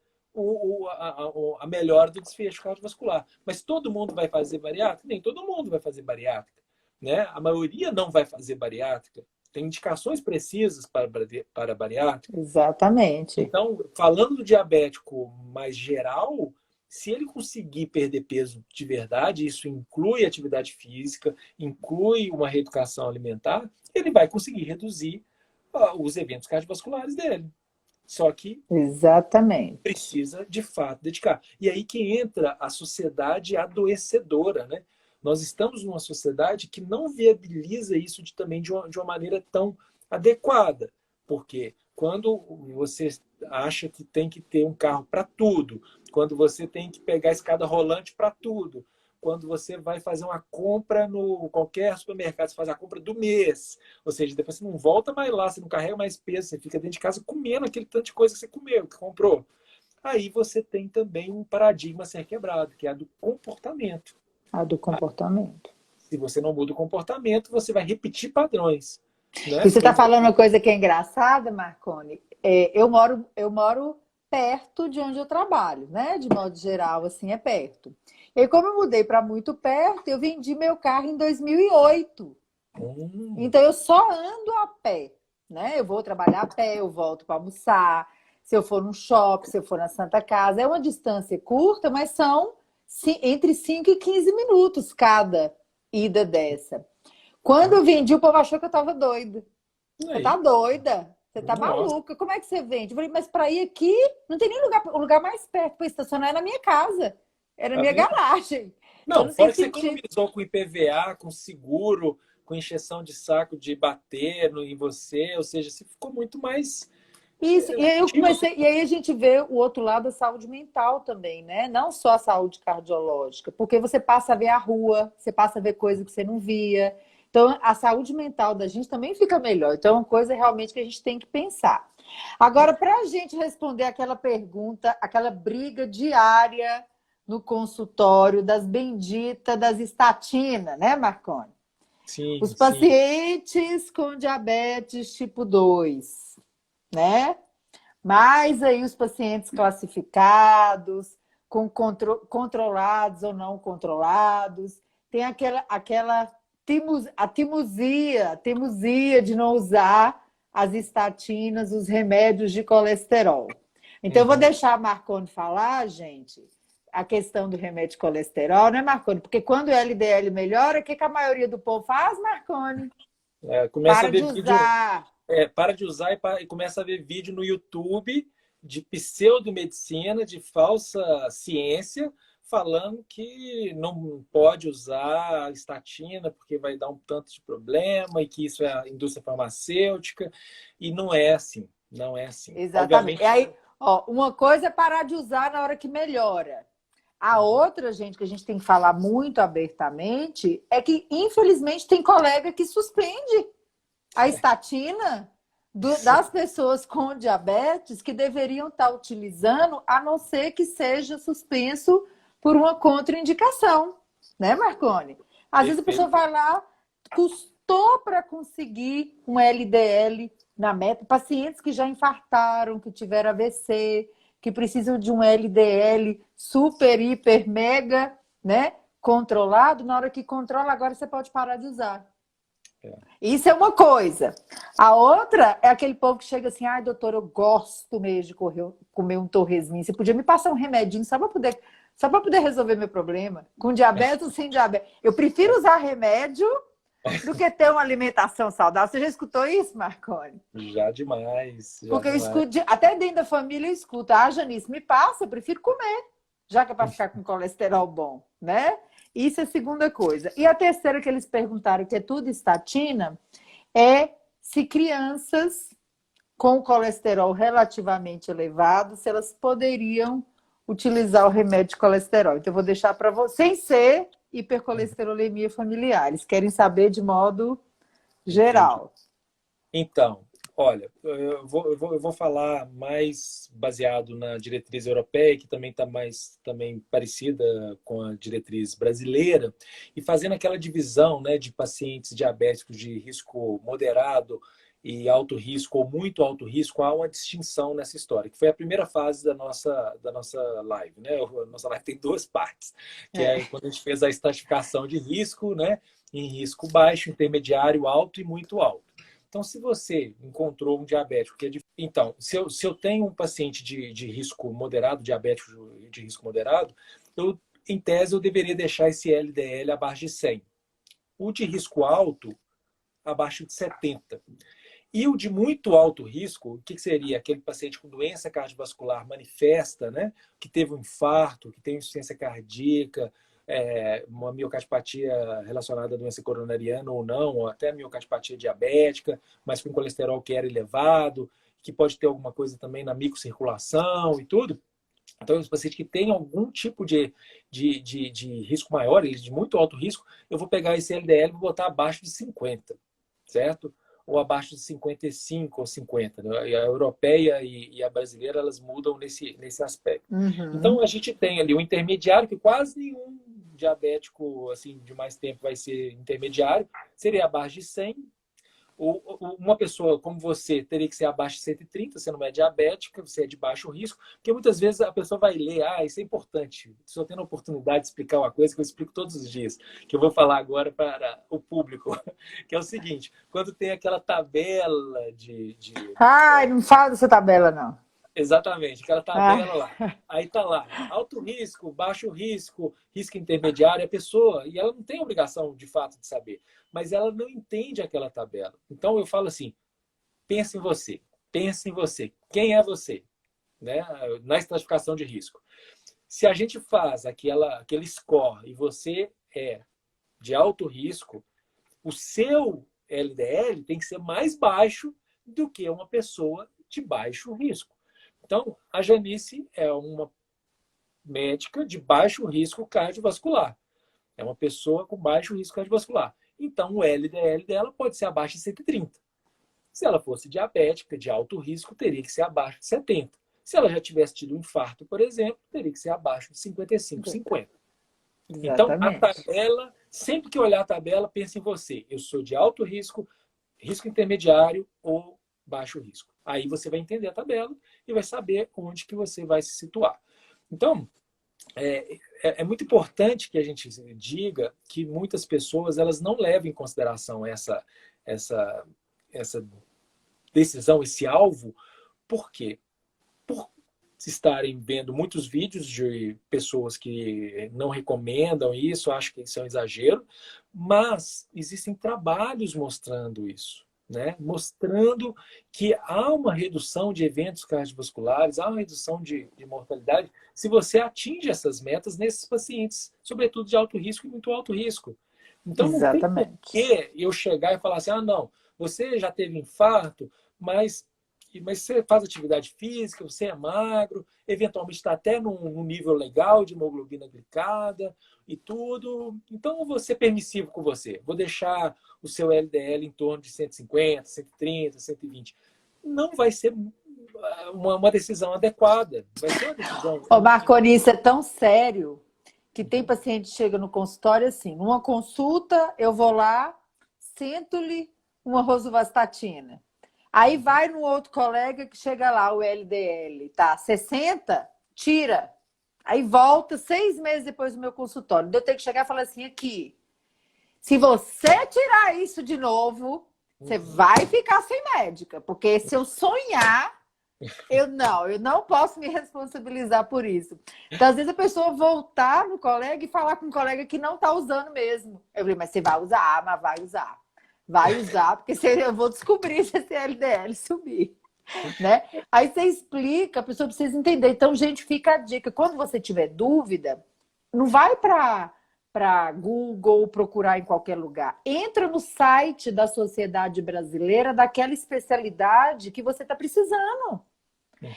a melhora do desfecho cardiovascular. Mas todo mundo vai fazer bariátrica? Nem todo mundo vai fazer bariátrica. Né? A maioria não vai fazer bariátrica. Tem indicações precisas para bariátrica. Exatamente. Então, falando do diabético mais geral, se ele conseguir perder peso de verdade, isso inclui atividade física, inclui uma reeducação alimentar, ele vai conseguir reduzir os eventos cardiovasculares dele. Só que Exatamente. precisa, de fato, dedicar. E aí que entra a sociedade adoecedora, né? Nós estamos numa sociedade que não viabiliza isso também de uma maneira tão adequada. Porque quando você acha que tem que ter um carro para tudo, quando você tem que pegar a escada rolante para tudo, quando você vai fazer uma compra no qualquer supermercado, você faz a compra do mês, ou seja, depois você não volta mais lá, você não carrega mais peso, você fica dentro de casa comendo aquele tanto de coisa que você comeu, que comprou. Aí você tem também um paradigma a ser quebrado, que é a do comportamento. A do comportamento. Se você não muda o comportamento, você vai repetir padrões. Né? E você está falando uma coisa que é engraçada, Marconi. Eu moro perto de onde eu trabalho, né? De modo geral, assim, é perto. E aí, como eu mudei para muito perto, eu vendi meu carro em 2008. Então, eu só ando a pé, né? Eu vou trabalhar a pé, eu volto para almoçar. Se eu for no shopping, se eu for na Santa Casa. É uma distância curta, mas são entre 5 e 15 minutos cada ida dessa. Quando eu vendi, o povo achou que eu estava doida. Você tá doida? Você tá maluca? Como é que você vende? Eu falei, mas para ir aqui, não tem nem lugar, o lugar mais perto para estacionar é na minha casa. Era na minha garagem. Então Não, não tem fora que você sentido. economizou com IPVA, com seguro, com encheção de saco de bater em você, ou seja, você ficou muito mais Isso, e aí eu ativo. comecei, e aí a gente vê o outro lado da saúde mental também, né? Não só a saúde cardiológica, porque você passa a ver a rua, você passa a ver coisas que você não via. Então, a saúde mental da gente também fica melhor. Então, é uma coisa realmente que a gente tem que pensar. Agora, para a gente responder aquela pergunta, aquela briga diária no consultório das benditas das estatinas, né, Marconi? Os Sim, sim. pacientes com diabetes tipo 2, né? Mais aí os pacientes classificados, com controlados ou não controlados. Tem a teimosia de não usar as estatinas, os remédios de colesterol. Então, eu vou Uhum. deixar a Marconi falar, gente, a questão do remédio de colesterol, né, Marconi? Porque quando o LDL melhora, o que a maioria do povo faz, Marconi? Começa a Para de ver vídeo, usar. para de usar e começa a ver vídeo no YouTube de pseudomedicina, de falsa ciência, falando que não pode usar estatina porque vai dar um tanto de problema e que isso é a indústria farmacêutica. E não é assim, não é assim. Exatamente. E Obviamente. aí, ó, uma coisa é parar de usar na hora que melhora. A Uhum. outra, gente, que a gente tem que falar muito abertamente, é que, infelizmente, tem colega que suspende a estatina das pessoas com diabetes que deveriam estar utilizando, a não ser que seja suspenso por uma contraindicação, né, Marcone? Às vezes a pessoa Perfeito. vai lá, custou para conseguir um LDL na meta, pacientes que já infartaram, que tiveram AVC, que precisam de um LDL super, hiper, mega, né, controlado, na hora que controla, agora você pode parar de usar. É. Isso é uma coisa. A outra é aquele povo que chega assim, ai, doutor, eu gosto mesmo de comer um torresminho. Você podia me passar um remedinho só para poder resolver meu problema? Com diabetes ou sem diabetes? Eu prefiro usar remédio do que ter uma alimentação saudável. Você já escutou isso, Marconi? Já demais, já Porque eu demais. escuto, até dentro da família eu escuto, ah, Janice, me passa, eu prefiro comer, já que é para ficar com colesterol bom, né? Isso é a segunda coisa. E a terceira que eles perguntaram, que é tudo estatina, é se crianças com colesterol relativamente elevado, se elas poderiam utilizar o remédio de colesterol. Então, eu vou deixar para vocês, sem ser hipercolesterolemia familiar. Eles querem saber de modo Entendi. geral. Então, olha, eu vou falar mais baseado na diretriz europeia, que também está mais também parecida com a diretriz brasileira, e fazendo aquela divisão, né, de pacientes diabéticos de risco moderado e alto risco ou muito alto risco, há uma distinção nessa história, que foi a primeira fase da nossa live, né? A nossa live tem duas partes, que É. é quando a gente fez a estratificação de risco, né, em risco baixo, intermediário, alto e muito alto. Então, se você encontrou um diabético que é difícil. Então, se eu tenho um paciente de risco moderado, diabético de risco moderado, em tese, eu deveria deixar esse LDL abaixo de 100. O de risco alto, abaixo de 70. E o de muito alto risco, o que seria? Aquele paciente com doença cardiovascular manifesta, né? Que teve um infarto, que tem insuficiência cardíaca, uma miocardiopatia relacionada à doença coronariana ou não, ou até miocardiopatia diabética, mas com colesterol que era elevado, que pode ter alguma coisa também na microcirculação e tudo. Então, os pacientes que têm algum tipo de risco maior, de muito alto risco, eu vou pegar esse LDL e vou botar abaixo de 50, certo? Ou abaixo de 55 ou 50. Né? E a europeia e a brasileira, elas mudam nesse aspecto. Então, Uhum. a gente tem ali o intermediário, que quase nenhum diabético assim de mais tempo vai ser intermediário, seria abaixo de 100. Uma pessoa como você teria que ser abaixo de 130, você não é diabética, você é de baixo risco, porque muitas vezes a pessoa vai ler, isso é importante. Estou tendo a oportunidade de explicar uma coisa que eu explico todos os dias, que eu vou falar agora para o público, que é o seguinte, quando tem aquela tabela Ai, não fala dessa tabela, não. exatamente, aquela Ah, tabela lá. Aí tá lá, alto risco, baixo risco, risco intermediário, a pessoa, e ela não tem obrigação de fato de saber, mas ela não entende aquela tabela. Então eu falo assim, pensa em você, pensa em você. Quem é você? Né? Na estratificação de risco. Se a gente faz aquele score e você é de alto risco, o seu LDL tem que ser mais baixo do que uma pessoa de baixo risco. Então, a Janice é uma médica de baixo risco cardiovascular. É uma pessoa com baixo risco cardiovascular. Então, o LDL dela pode ser abaixo de 130. Se ela fosse diabética, de alto risco, teria que ser abaixo de 70. Se ela já tivesse tido um infarto, por exemplo, teria que ser abaixo de 55, 50. Então, a Exatamente. tabela, sempre que olhar a tabela, pense em você. Eu sou de alto risco, risco intermediário ou baixo risco. Aí você vai entender a tabela e vai saber onde que você vai se situar. Então, é muito importante que a gente diga que muitas pessoas elas não levam em consideração essa decisão, esse alvo. Por quê? Por estarem vendo muitos vídeos de pessoas que não recomendam isso, acham que isso é um exagero, mas existem trabalhos mostrando isso, né? Mostrando que há uma redução de eventos cardiovasculares, há uma redução de mortalidade se você atinge essas metas nesses pacientes, sobretudo de alto risco e muito alto risco. Então não tem por Exatamente. que eu chegar e falar assim, não, você já teve infarto, mas você faz atividade física, você é magro, eventualmente está até num nível legal de hemoglobina glicada e tudo. Então, eu vou ser permissivo com você. Vou deixar o seu LDL em torno de 150, 130, 120. Não vai ser uma decisão adequada. Vai ser uma decisão... Ô, Marconi, isso é tão sério que tem paciente que chega no consultório assim, numa consulta eu vou lá, sento-lhe uma rosuvastatina. Aí vai no outro colega que chega lá, o LDL, tá? 60, tira. Aí volta 6 meses depois do meu consultório. Eu tenho que chegar e falar assim, aqui, se você tirar isso de novo, você vai ficar sem médica. Porque se eu sonhar, eu não posso me responsabilizar por isso. Então, às vezes, a pessoa voltar no colega e falar com um colega que não está usando mesmo. Eu falei, mas você vai usar? Mas vai usar. Vai usar, porque eu vou descobrir se esse LDL subir. Né? Aí você explica, a pessoa precisa entender. Então, gente, fica a dica. Quando você tiver dúvida, não vai para Google procurar em qualquer lugar. Entra no site da Sociedade Brasileira daquela especialidade que você está precisando.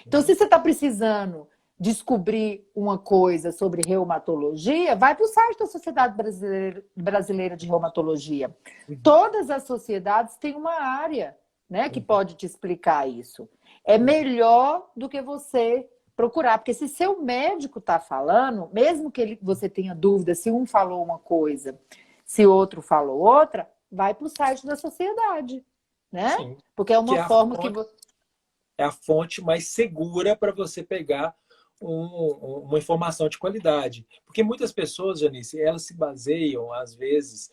Então, se você está precisando descobrir uma coisa sobre reumatologia, vai para o site da Sociedade Brasileira de Reumatologia. Todas as sociedades têm uma área, né, que pode te explicar isso. É melhor do que você procurar, porque se seu médico está falando, mesmo que você tenha dúvida se um falou uma coisa, se outro falou outra, vai para o site da sociedade, né? Sim. Porque é uma forma que você... É a fonte mais segura para você pegar uma informação de qualidade. Porque muitas pessoas, Janice, elas se baseiam, às vezes,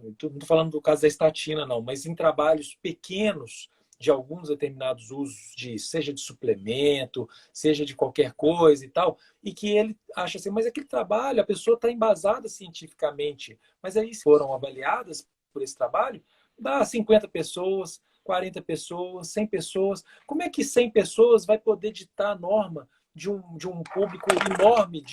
não estou falando do caso da estatina, não, mas em trabalhos pequenos de alguns determinados usos, seja de suplemento, seja de qualquer coisa e tal, e que ele acha assim, mas aquele trabalho, a pessoa está embasada cientificamente, mas aí se foram avaliadas por esse trabalho, dá 50 pessoas, 40 pessoas, 100 pessoas. Como é que 100 pessoas vai poder ditar a norma de um público enorme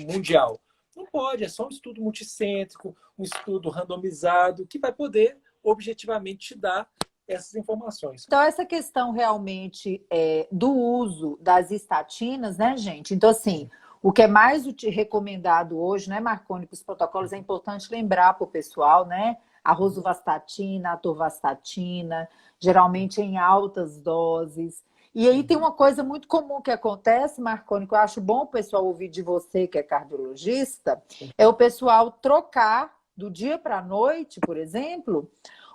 mundial? Não pode, é só um estudo multicêntrico, um estudo randomizado, que vai poder objetivamente te dar essas informações. Então, essa questão realmente do uso das estatinas, né, gente? Então, assim, o que é mais recomendado hoje, né, Marconi, para os protocolos, é importante lembrar para o pessoal, né? A rosuvastatina, a atorvastatina, geralmente em altas doses. E aí tem uma coisa muito comum que acontece, Marconi, que eu acho bom o pessoal ouvir de você, que é cardiologista, é o pessoal trocar do dia para a noite, por exemplo,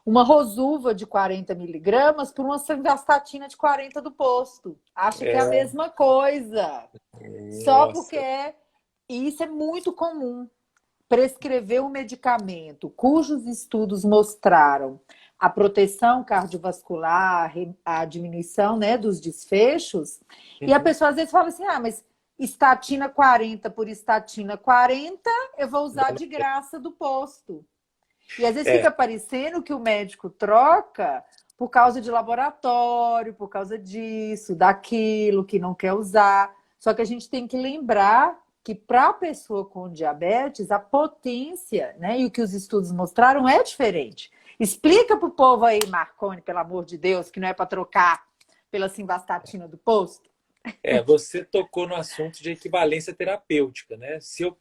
uma rosuva de 40 miligramas por uma simvastatina de 40 do posto. Acha que é a mesma coisa. Só porque E isso é muito comum. Prescrever um medicamento cujos estudos mostraram a proteção cardiovascular, a diminuição, né, dos desfechos, e a pessoa às vezes fala assim, mas estatina 40 por estatina 40, eu vou usar de graça do posto. E às vezes fica parecendo que o médico troca por causa de laboratório, por causa disso, daquilo, que não quer usar. Só que a gente tem que lembrar que para a pessoa com diabetes, a potência, né, e o que os estudos mostraram é diferente. Explica para o povo aí, Marconi, pelo amor de Deus, que não é para trocar pela simvastatina do posto. Você tocou no assunto de equivalência terapêutica, né? Se eu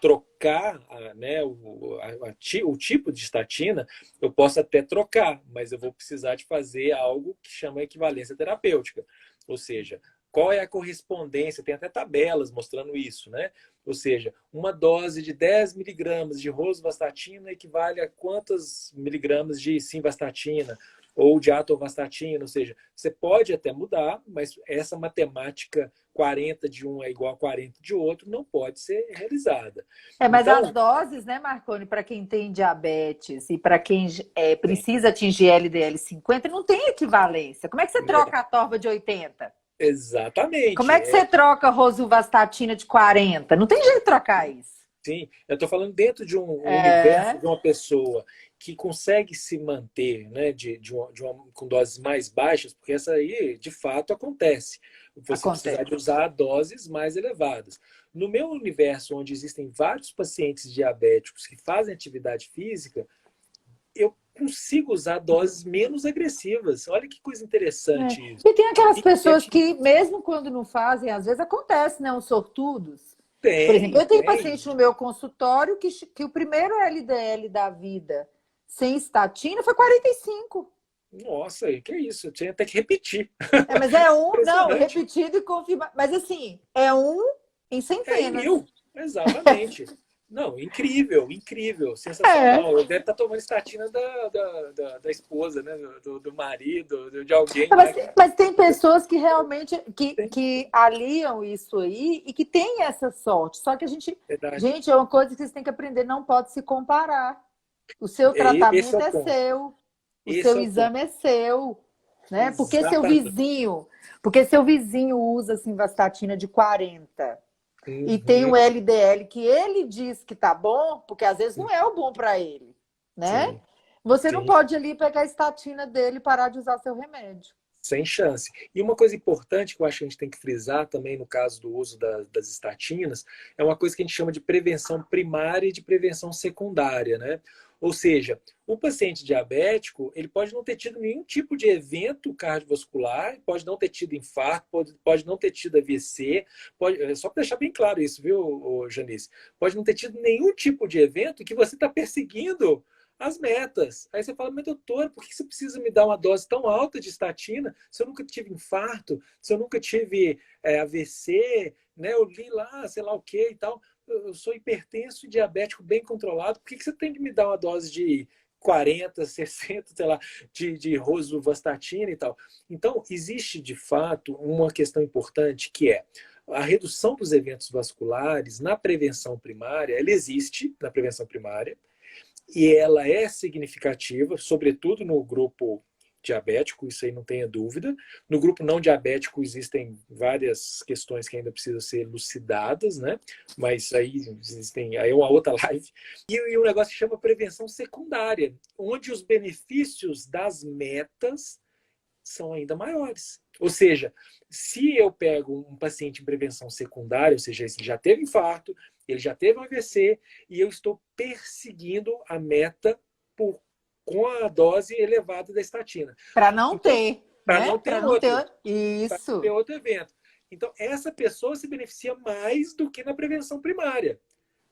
trocar né, o tipo de estatina, eu posso até trocar, mas eu vou precisar de fazer algo que chama equivalência terapêutica. Ou seja, qual é a correspondência? Tem até tabelas mostrando isso, né? Ou seja, uma dose de 10 miligramas de rosuvastatina equivale a quantos miligramas de simvastatina ou de atorvastatina, ou seja, você pode até mudar, mas essa matemática 40 de um é igual a 40 de outro não pode ser realizada. Mas Então, as doses, né, Marconi, para quem tem diabetes e para quem tem, precisa atingir LDL 50, não tem equivalência. Como é que você troca a torva de 80? Como exatamente. é que você troca rosuvastatina de 40? Não tem jeito de trocar isso. Sim, eu estou falando dentro de um universo É, de uma pessoa que consegue se manter, né, com doses mais baixas, porque essa aí, de fato, acontece. Você precisar acontece. de usar doses mais elevadas. No meu universo, onde existem vários pacientes diabéticos que fazem atividade física, eu consigo usar doses menos agressivas. Olha que coisa interessante isso. E tem aquelas E pessoas que, mesmo quando não fazem, às vezes acontece, né? Os sortudos. Por exemplo, tem, eu tenho tem. paciente no meu consultório que o primeiro LDL da vida sem estatina foi 45. Nossa, que isso? Eu tinha até que repetir. Mas é não, Impressionante. repetido e confirmado. Mas assim, é em É em centenas. mil, exatamente. Não, incrível, incrível, É. sensacional. Eu deve estar tomando estatina da esposa, né? Do marido, de alguém Mas, lá que mas tem pessoas que realmente que aliam isso aí e que tem essa sorte. Só que verdade. gente, é uma coisa que vocês têm que aprender, não pode se comparar. O seu Esse é tratamento o é ponto. seu, o Esse seu é o ponto. exame é seu, né? Exatamente. Porque seu vizinho usa simvastatina de 40 e tem Uhum. um LDL que ele diz que tá bom, porque às vezes não é o bom para ele, né? Sim, Você não sim. pode ali pegar a estatina dele e parar de usar seu remédio. Sem chance. E uma coisa importante que eu acho que a gente tem que frisar também no caso do uso das estatinas é uma coisa que a gente chama de prevenção primária e de prevenção secundária, né? Ou seja, o paciente diabético, ele pode não ter tido nenhum tipo de evento cardiovascular, pode não ter tido infarto, pode não ter tido AVC, só para deixar bem claro isso, viu, Janice? Pode não ter tido nenhum tipo de evento que você está perseguindo as metas. Aí você fala, mas doutor, por que você precisa me dar uma dose tão alta de estatina se eu nunca tive infarto, se eu nunca tive AVC, né? Eu li lá, sei lá o que e tal. Eu sou hipertenso e diabético bem controlado. Por que você tem que me dar uma dose de 40, 60, sei lá, de rosuvastatina e tal? Então, existe de fato uma questão importante que é a redução dos eventos vasculares na prevenção primária, ela existe na prevenção primária, e ela é significativa, sobretudo no grupo diabético, isso aí não tenha dúvida. No grupo não diabético existem várias questões que ainda precisam ser elucidadas, né? Mas aí existem, aí é uma outra live. E um negócio que chama prevenção secundária, onde os benefícios das metas são ainda maiores. Ou seja, se eu pego um paciente em prevenção secundária, ou seja, ele já teve infarto, ele já teve um AVC e eu estou perseguindo a meta com a dose elevada da estatina. Para não Então, ter, para né? não ter Para não outro, ter para não ter isso. outro evento. Então, essa pessoa se beneficia mais do que na prevenção primária,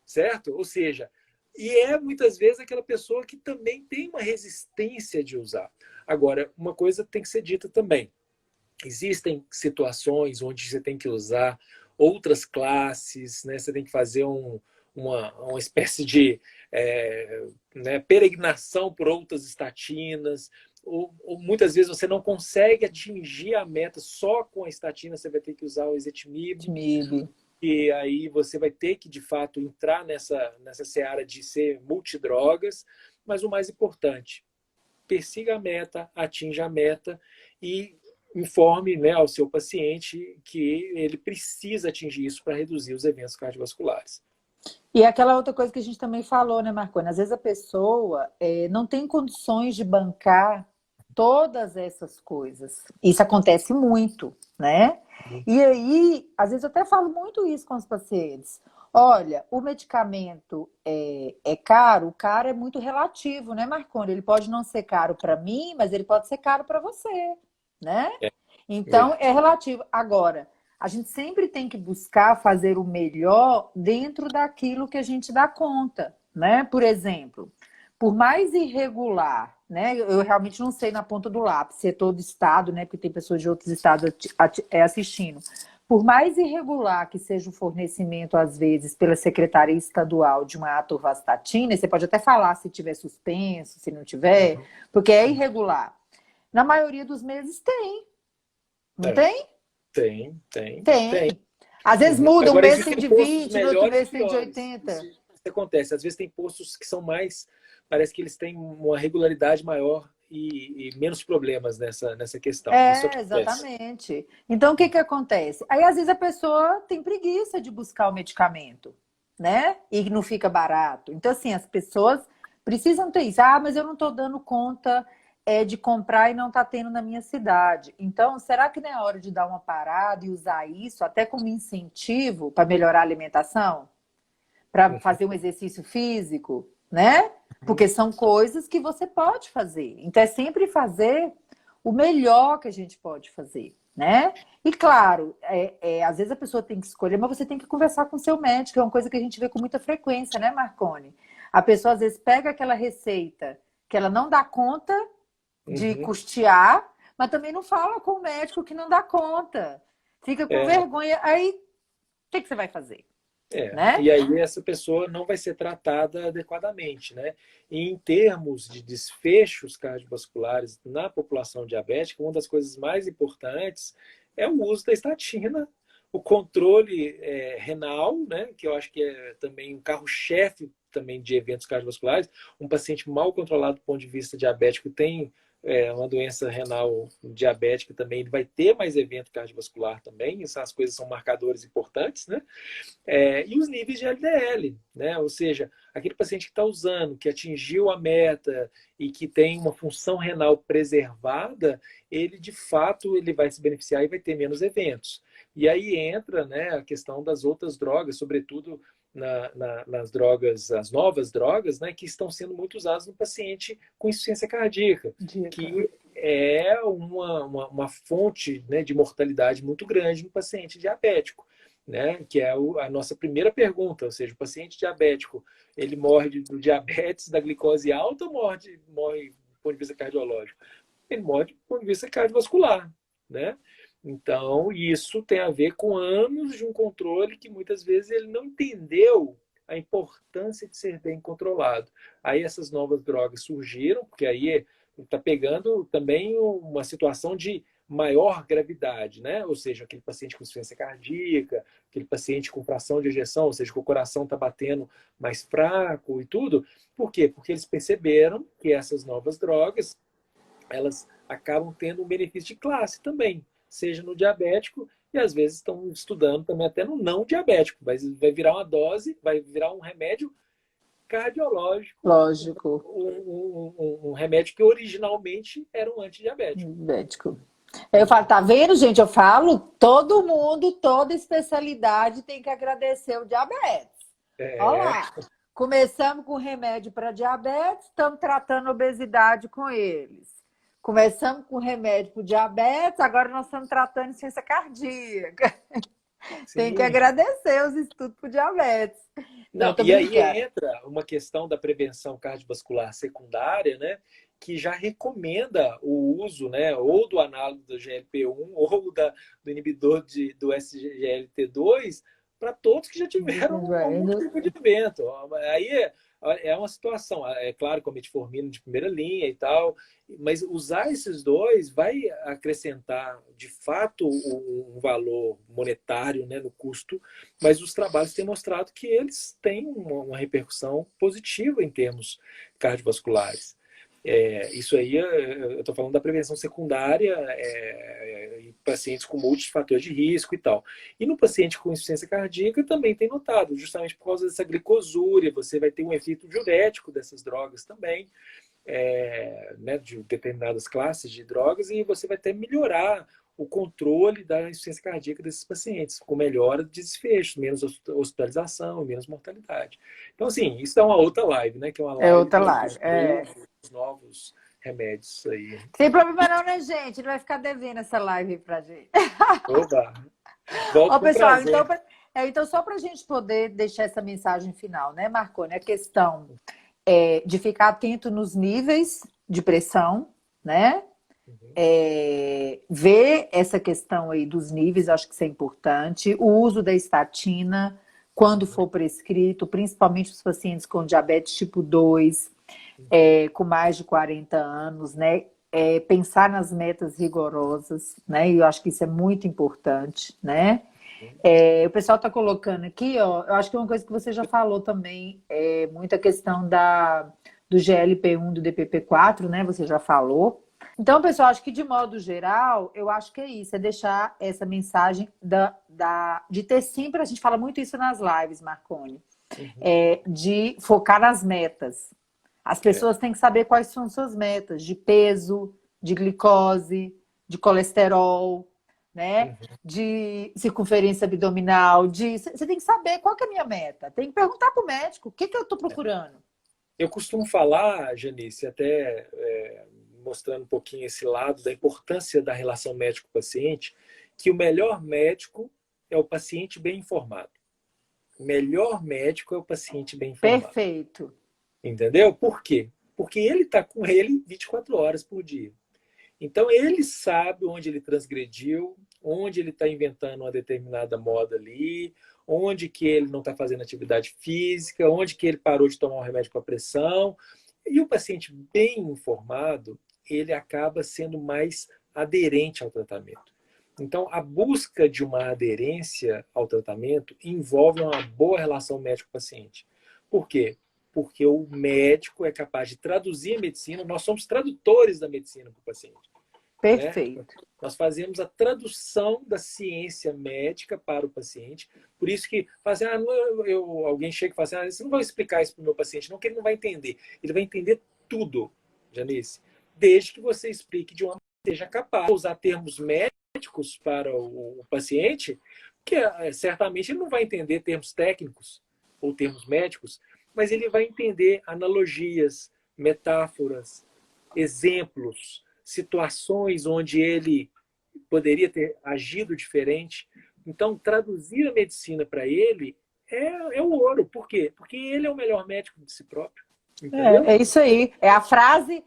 certo? Ou seja, e é muitas vezes aquela pessoa que também tem uma resistência de usar. Agora, uma coisa tem que ser dita também. Existem situações onde você tem que usar outras classes, né? Você tem que fazer uma espécie de né, peregrinação por outras estatinas, ou muitas vezes você não consegue atingir a meta só com a estatina, você vai ter que usar o ezetimibe, MIB. e aí você vai ter que, de fato, entrar nessa seara de ser multidrogas, mas o mais importante, persiga a meta, atinja a meta e informe, né, ao seu paciente que ele precisa atingir isso para reduzir os eventos cardiovasculares. E aquela outra coisa que a gente também falou, né, Marconi? Às vezes a pessoa não tem condições de bancar todas essas coisas. Isso acontece muito. né? E aí, às vezes eu até falo muito isso com os pacientes. Olha, o medicamento é caro, o caro é muito relativo, né, Marconi? Ele pode não ser caro para mim, mas ele pode ser caro para você, né? É Então, verdade. é relativo. Agora, a gente sempre tem que buscar fazer o melhor dentro daquilo que a gente dá conta, né? Por exemplo, por mais irregular, né? Eu realmente não sei na ponta do lápis se é todo estado, né? Porque tem pessoas de outros estados assistindo. Por mais irregular que seja o fornecimento, às vezes, pela Secretaria Estadual de uma atorvastatina, você pode até falar se tiver suspenso, se não tiver, Uhum. porque é irregular. Na maioria dos meses tem, não É, tem? tem. Tem. Às vezes Uhum. muda, um Agora, mês tem existem de postos 20, no outro melhores e mês tem de piores. Isso, 80. isso acontece. Às vezes tem postos que são mais. Parece que eles têm uma regularidade maior e menos problemas nessa questão. Isso É, acontece. exatamente. Então, o que que acontece? Aí, às vezes, a pessoa tem preguiça de buscar o medicamento, né? E não fica barato. Então, assim, as pessoas precisam ter isso. Ah, mas eu não estou dando conta, de comprar e não está tendo na minha cidade. Então, será que não é hora de dar uma parada e usar isso até como incentivo para melhorar a alimentação? Para fazer um exercício físico, né? Uhum. Porque são coisas que você pode fazer. Então é sempre fazer o melhor que a gente pode fazer, né? E claro, às vezes a pessoa tem que escolher, mas você tem que conversar com o seu médico, é uma coisa que a gente vê com muita frequência, né, Marcone? A pessoa às vezes pega aquela receita que ela não dá conta de Uhum. custear, mas também não fala com o médico que não dá conta. Fica com É, vergonha. Aí, o que você vai fazer? Né? E aí essa pessoa não vai ser tratada adequadamente, né? E em termos de desfechos cardiovasculares na população diabética, uma das coisas mais importantes é o uso da estatina, o controle renal, né? Que eu acho que é também um carro-chefe também de eventos cardiovasculares. Um paciente mal controlado do ponto de vista diabético tem uma doença renal diabética também, ele vai ter mais evento cardiovascular também. Essas coisas são marcadores importantes, né? E os níveis de LDL, né? Ou seja, aquele paciente que está usando, que atingiu a meta e que tem uma função renal preservada, ele de fato ele vai se beneficiar e vai ter menos eventos. E aí entra, né, a questão das outras drogas, sobretudo nas drogas, as novas drogas, né, que estão sendo muito usadas no paciente com insuficiência cardíaca, Dica. que é uma fonte, né, de mortalidade muito grande no paciente diabético, né? Que é a nossa primeira pergunta, ou seja, o paciente diabético, ele morre do diabetes, da glicose alta ou morre do ponto de vista cardiológico? Ele morre do ponto de vista cardiovascular, né? Então, isso tem a ver com anos de um controle que muitas vezes ele não entendeu a importância de ser bem controlado. Aí essas novas drogas surgiram, porque aí está pegando também uma situação de maior gravidade, né? Ou seja, aquele paciente com insuficiência cardíaca, aquele paciente com fração de ejeção, ou seja, que o coração está batendo mais fraco e tudo. Por quê? Porque eles perceberam que essas novas drogas, elas acabam tendo um benefício de classe também, seja no diabético e às vezes estão estudando também até no não diabético. Vai virar uma dose, vai virar um remédio cardiológico, Lógico, um remédio que originalmente era um antidiabético. médico. Eu falo, tá vendo, gente? Eu falo, todo mundo, toda especialidade tem que agradecer o diabetes. Olha É, lá, começamos com remédio para diabetes, estamos tratando obesidade com eles. Começamos com remédio para diabetes, agora nós estamos tratando insuficiência cardíaca. Tem que sim. agradecer os estudos para diabetes. Não, Não, tô e aí brincando. entra uma questão da prevenção cardiovascular secundária, né, que já recomenda o uso, né, ou do análogo do GLP-1 ou do inibidor do SGLT2 para todos que já tiveram algum tipo de evento. Aí é uma situação, é claro, com a metformina de primeira linha e tal, mas usar esses dois vai acrescentar, de fato, um valor monetário, né, no custo, mas os trabalhos têm mostrado que eles têm uma repercussão positiva em termos cardiovasculares. Isso aí, eu estou falando da prevenção secundária em pacientes com múltiplos fatores de risco e tal. E no paciente com insuficiência cardíaca também tem notado, justamente por causa dessa glicosúria, você vai ter um efeito diurético dessas drogas também, né, de determinadas classes de drogas, e você vai até melhorar o controle da insuficiência cardíaca desses pacientes, com melhora de desfecho, menos hospitalização, menos mortalidade. Então, assim, isso é uma outra live, né? Que é uma É live outra live. dos novos remédios aí. Sem problema não, né, gente? Ele vai ficar devendo essa live aí pra gente. Oba! Volto Ó, com pessoal, prazer. então só para a gente poder deixar essa mensagem final, né, Marconi? A questão de ficar atento nos níveis de pressão, né? Ver essa questão aí dos níveis, acho que isso é importante. O uso da estatina, quando for prescrito, principalmente os pacientes com diabetes tipo 2, com mais de 40 anos, né? Pensar nas metas rigorosas, né? E eu acho que isso é muito importante, né? O pessoal está colocando aqui, ó, eu acho que é uma coisa que você já falou também, muita questão do GLP-1, do DPP-4, né? Você já falou. Então, pessoal, acho que de modo geral, eu acho que é isso, é deixar essa mensagem de ter sempre, a gente fala muito isso nas lives, Marconi, de focar nas metas. As pessoas têm que saber quais são suas metas de peso, de glicose, de colesterol, né? De circunferência abdominal, você tem que saber qual que é a minha meta. Tem que perguntar para o médico o que eu estou procurando. Eu costumo falar, Janice, até mostrando um pouquinho esse lado da importância da relação médico-paciente, que o melhor médico é o paciente bem informado. O melhor médico é o paciente bem informado. Perfeito. Entendeu? Por quê? Porque ele está com ele 24 horas por dia. Então, ele sabe onde ele transgrediu, onde ele está inventando uma determinada moda ali, onde que ele não está fazendo atividade física, onde que ele parou de tomar um remédio para pressão. E o paciente bem informado, ele acaba sendo mais aderente ao tratamento. Então, a busca de uma aderência ao tratamento envolve uma boa relação médico-paciente. Por quê? Porque o médico é capaz de traduzir a medicina, nós somos tradutores da medicina para o paciente. Perfeito. Né? Nós fazemos a tradução da ciência médica para o paciente. Por isso que alguém chega e fala assim, você não vai explicar isso para o meu paciente, não, que ele não vai entender. Ele vai entender tudo, Janice, desde que você explique de uma maneira que seja capaz de usar termos médicos para o paciente, que certamente ele não vai entender termos técnicos ou termos médicos, mas ele vai entender analogias, metáforas, exemplos, situações onde ele poderia ter agido diferente. Então, traduzir a medicina para ele é o ouro. Por quê? Porque ele é o melhor médico de si próprio. Entendeu? É isso aí. É a frase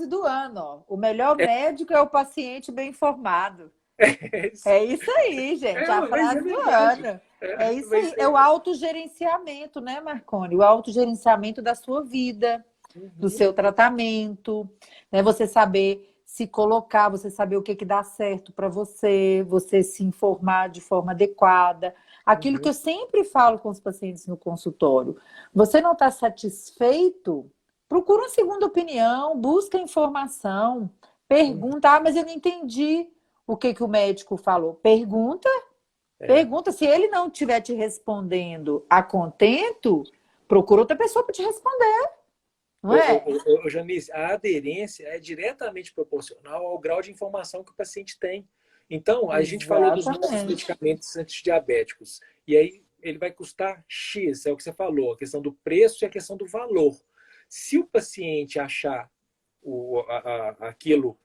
do ano. Ó. O melhor médico é o paciente bem informado. É isso aí, gente. A frase do ano. É isso aí. É o autogerenciamento, né, Marconi? O autogerenciamento da sua vida, do seu tratamento, né? Você saber se colocar, você saber o que dá certo para você, você se informar de forma adequada. Aquilo que eu sempre falo com os pacientes no consultório. Você não está satisfeito? Procura uma segunda opinião, busca informação, pergunta. Ah, mas eu não entendi o que o médico falou. Pergunta. Se ele não estiver te respondendo a contento, procura outra pessoa para te responder. Não é? Janice, a aderência é diretamente proporcional ao grau de informação que o paciente tem. Então, a gente falou dos nossos medicamentos antidiabéticos. E aí, ele vai custar X, é o que você falou, a questão do preço e a questão do valor. Se o paciente achar aquilo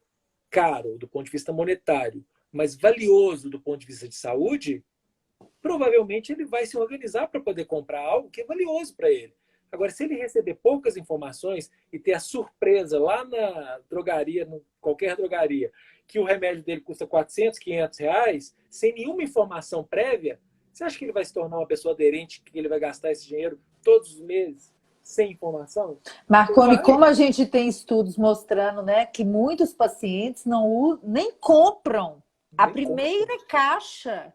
caro do ponto de vista monetário, mas valioso do ponto de vista de saúde, provavelmente ele vai se organizar para poder comprar algo que é valioso para ele. Agora, se ele receber poucas informações e ter a surpresa lá na drogaria, qualquer drogaria, que o remédio dele custa 400, 500 reais, sem nenhuma informação prévia, você acha que ele vai se tornar uma pessoa aderente, que ele vai gastar esse dinheiro todos os meses sem informação? Marconi, como a gente tem estudos mostrando, né, que muitos pacientes nem compram a primeira caixa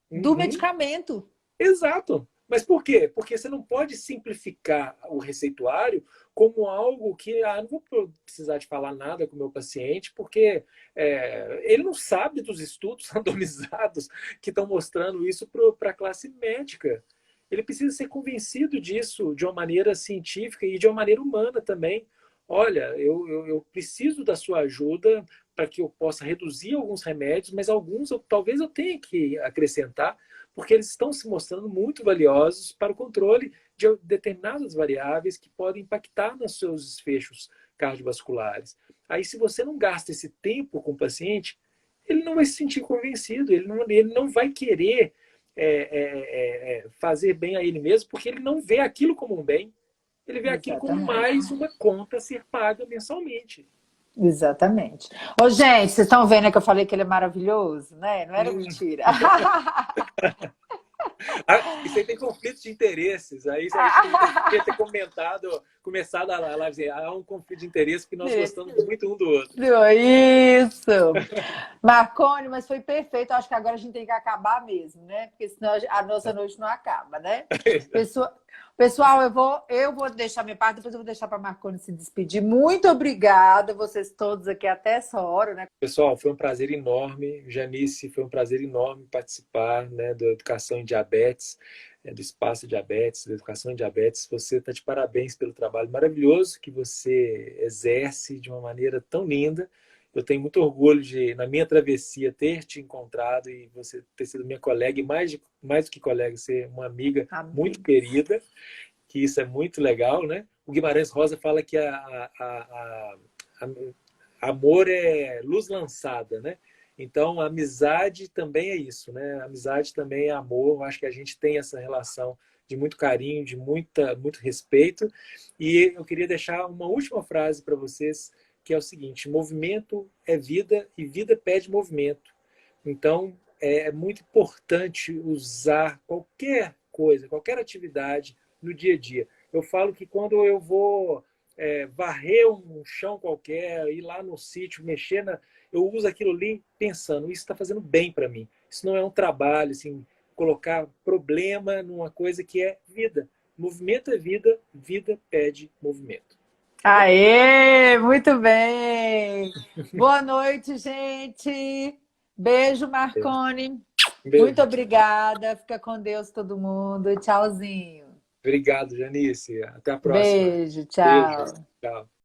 do medicamento. Exato. Mas por quê? Porque você não pode simplificar o receituário como algo que não vou precisar de falar nada com o meu paciente, porque ele não sabe dos estudos randomizados que estão mostrando isso para a classe médica. Ele precisa ser convencido disso de uma maneira científica e de uma maneira humana também. olha, eu preciso da sua ajuda para que eu possa reduzir alguns remédios, mas alguns talvez eu tenha que acrescentar, porque eles estão se mostrando muito valiosos para o controle de determinadas variáveis que podem impactar nos seus desfechos cardiovasculares. Aí, se você não gasta esse tempo com o paciente, ele não vai se sentir convencido, ele não vai querer fazer bem a ele mesmo, porque ele não vê aquilo como um bem, ele vê aquilo como Exatamente. mais uma conta a ser paga mensalmente. Exatamente. Ô, gente, vocês estão vendo que eu falei que ele é maravilhoso, né? Não era Hum. mentira. Isso aí tem conflito de interesses. Aí a gente podia ter começado a live dizer, há um conflito de interesses porque nós gostamos muito um do outro. Isso! Marconi, mas foi perfeito. Acho que agora a gente tem que acabar mesmo, né? Porque senão a nossa noite não acaba, né? Pessoal, eu vou deixar minha parte, depois eu vou deixar para a Marconi se despedir. Muito obrigada, vocês todos aqui até essa hora, né? Pessoal, foi um prazer enorme. Janice, foi um prazer enorme participar, né, da Educação em Diabetes, do Espaço Diabetes, da Educação em Diabetes. Você está de parabéns pelo trabalho maravilhoso que você exerce de uma maneira tão linda. Eu tenho muito orgulho de, na minha travessia, ter te encontrado e você ter sido minha colega, e mais do que colega, ser uma amiga muito querida, que isso é muito legal, né? O Guimarães Rosa fala que amor é luz lançada, né? Então, a amizade também é isso, né? A amizade também é amor. Eu acho que a gente tem essa relação de muito carinho, de muito respeito. E eu queria deixar uma última frase para vocês, que é o seguinte: movimento é vida e vida pede movimento. Então, é muito importante usar qualquer coisa, qualquer atividade no dia a dia. Eu falo que quando eu vou varrer um chão qualquer, ir lá no sítio, eu uso aquilo ali pensando, isso está fazendo bem para mim. Isso não é um trabalho, assim, colocar problema numa coisa que é vida. Movimento é vida, vida pede movimento. Aê, muito bem! Boa noite, gente! Beijo, Marconi. Muito Beijo. obrigada. Fica com Deus todo mundo. Tchauzinho. Obrigado, Janice. Até a próxima. Beijo, Beijo. tchau. Tchau.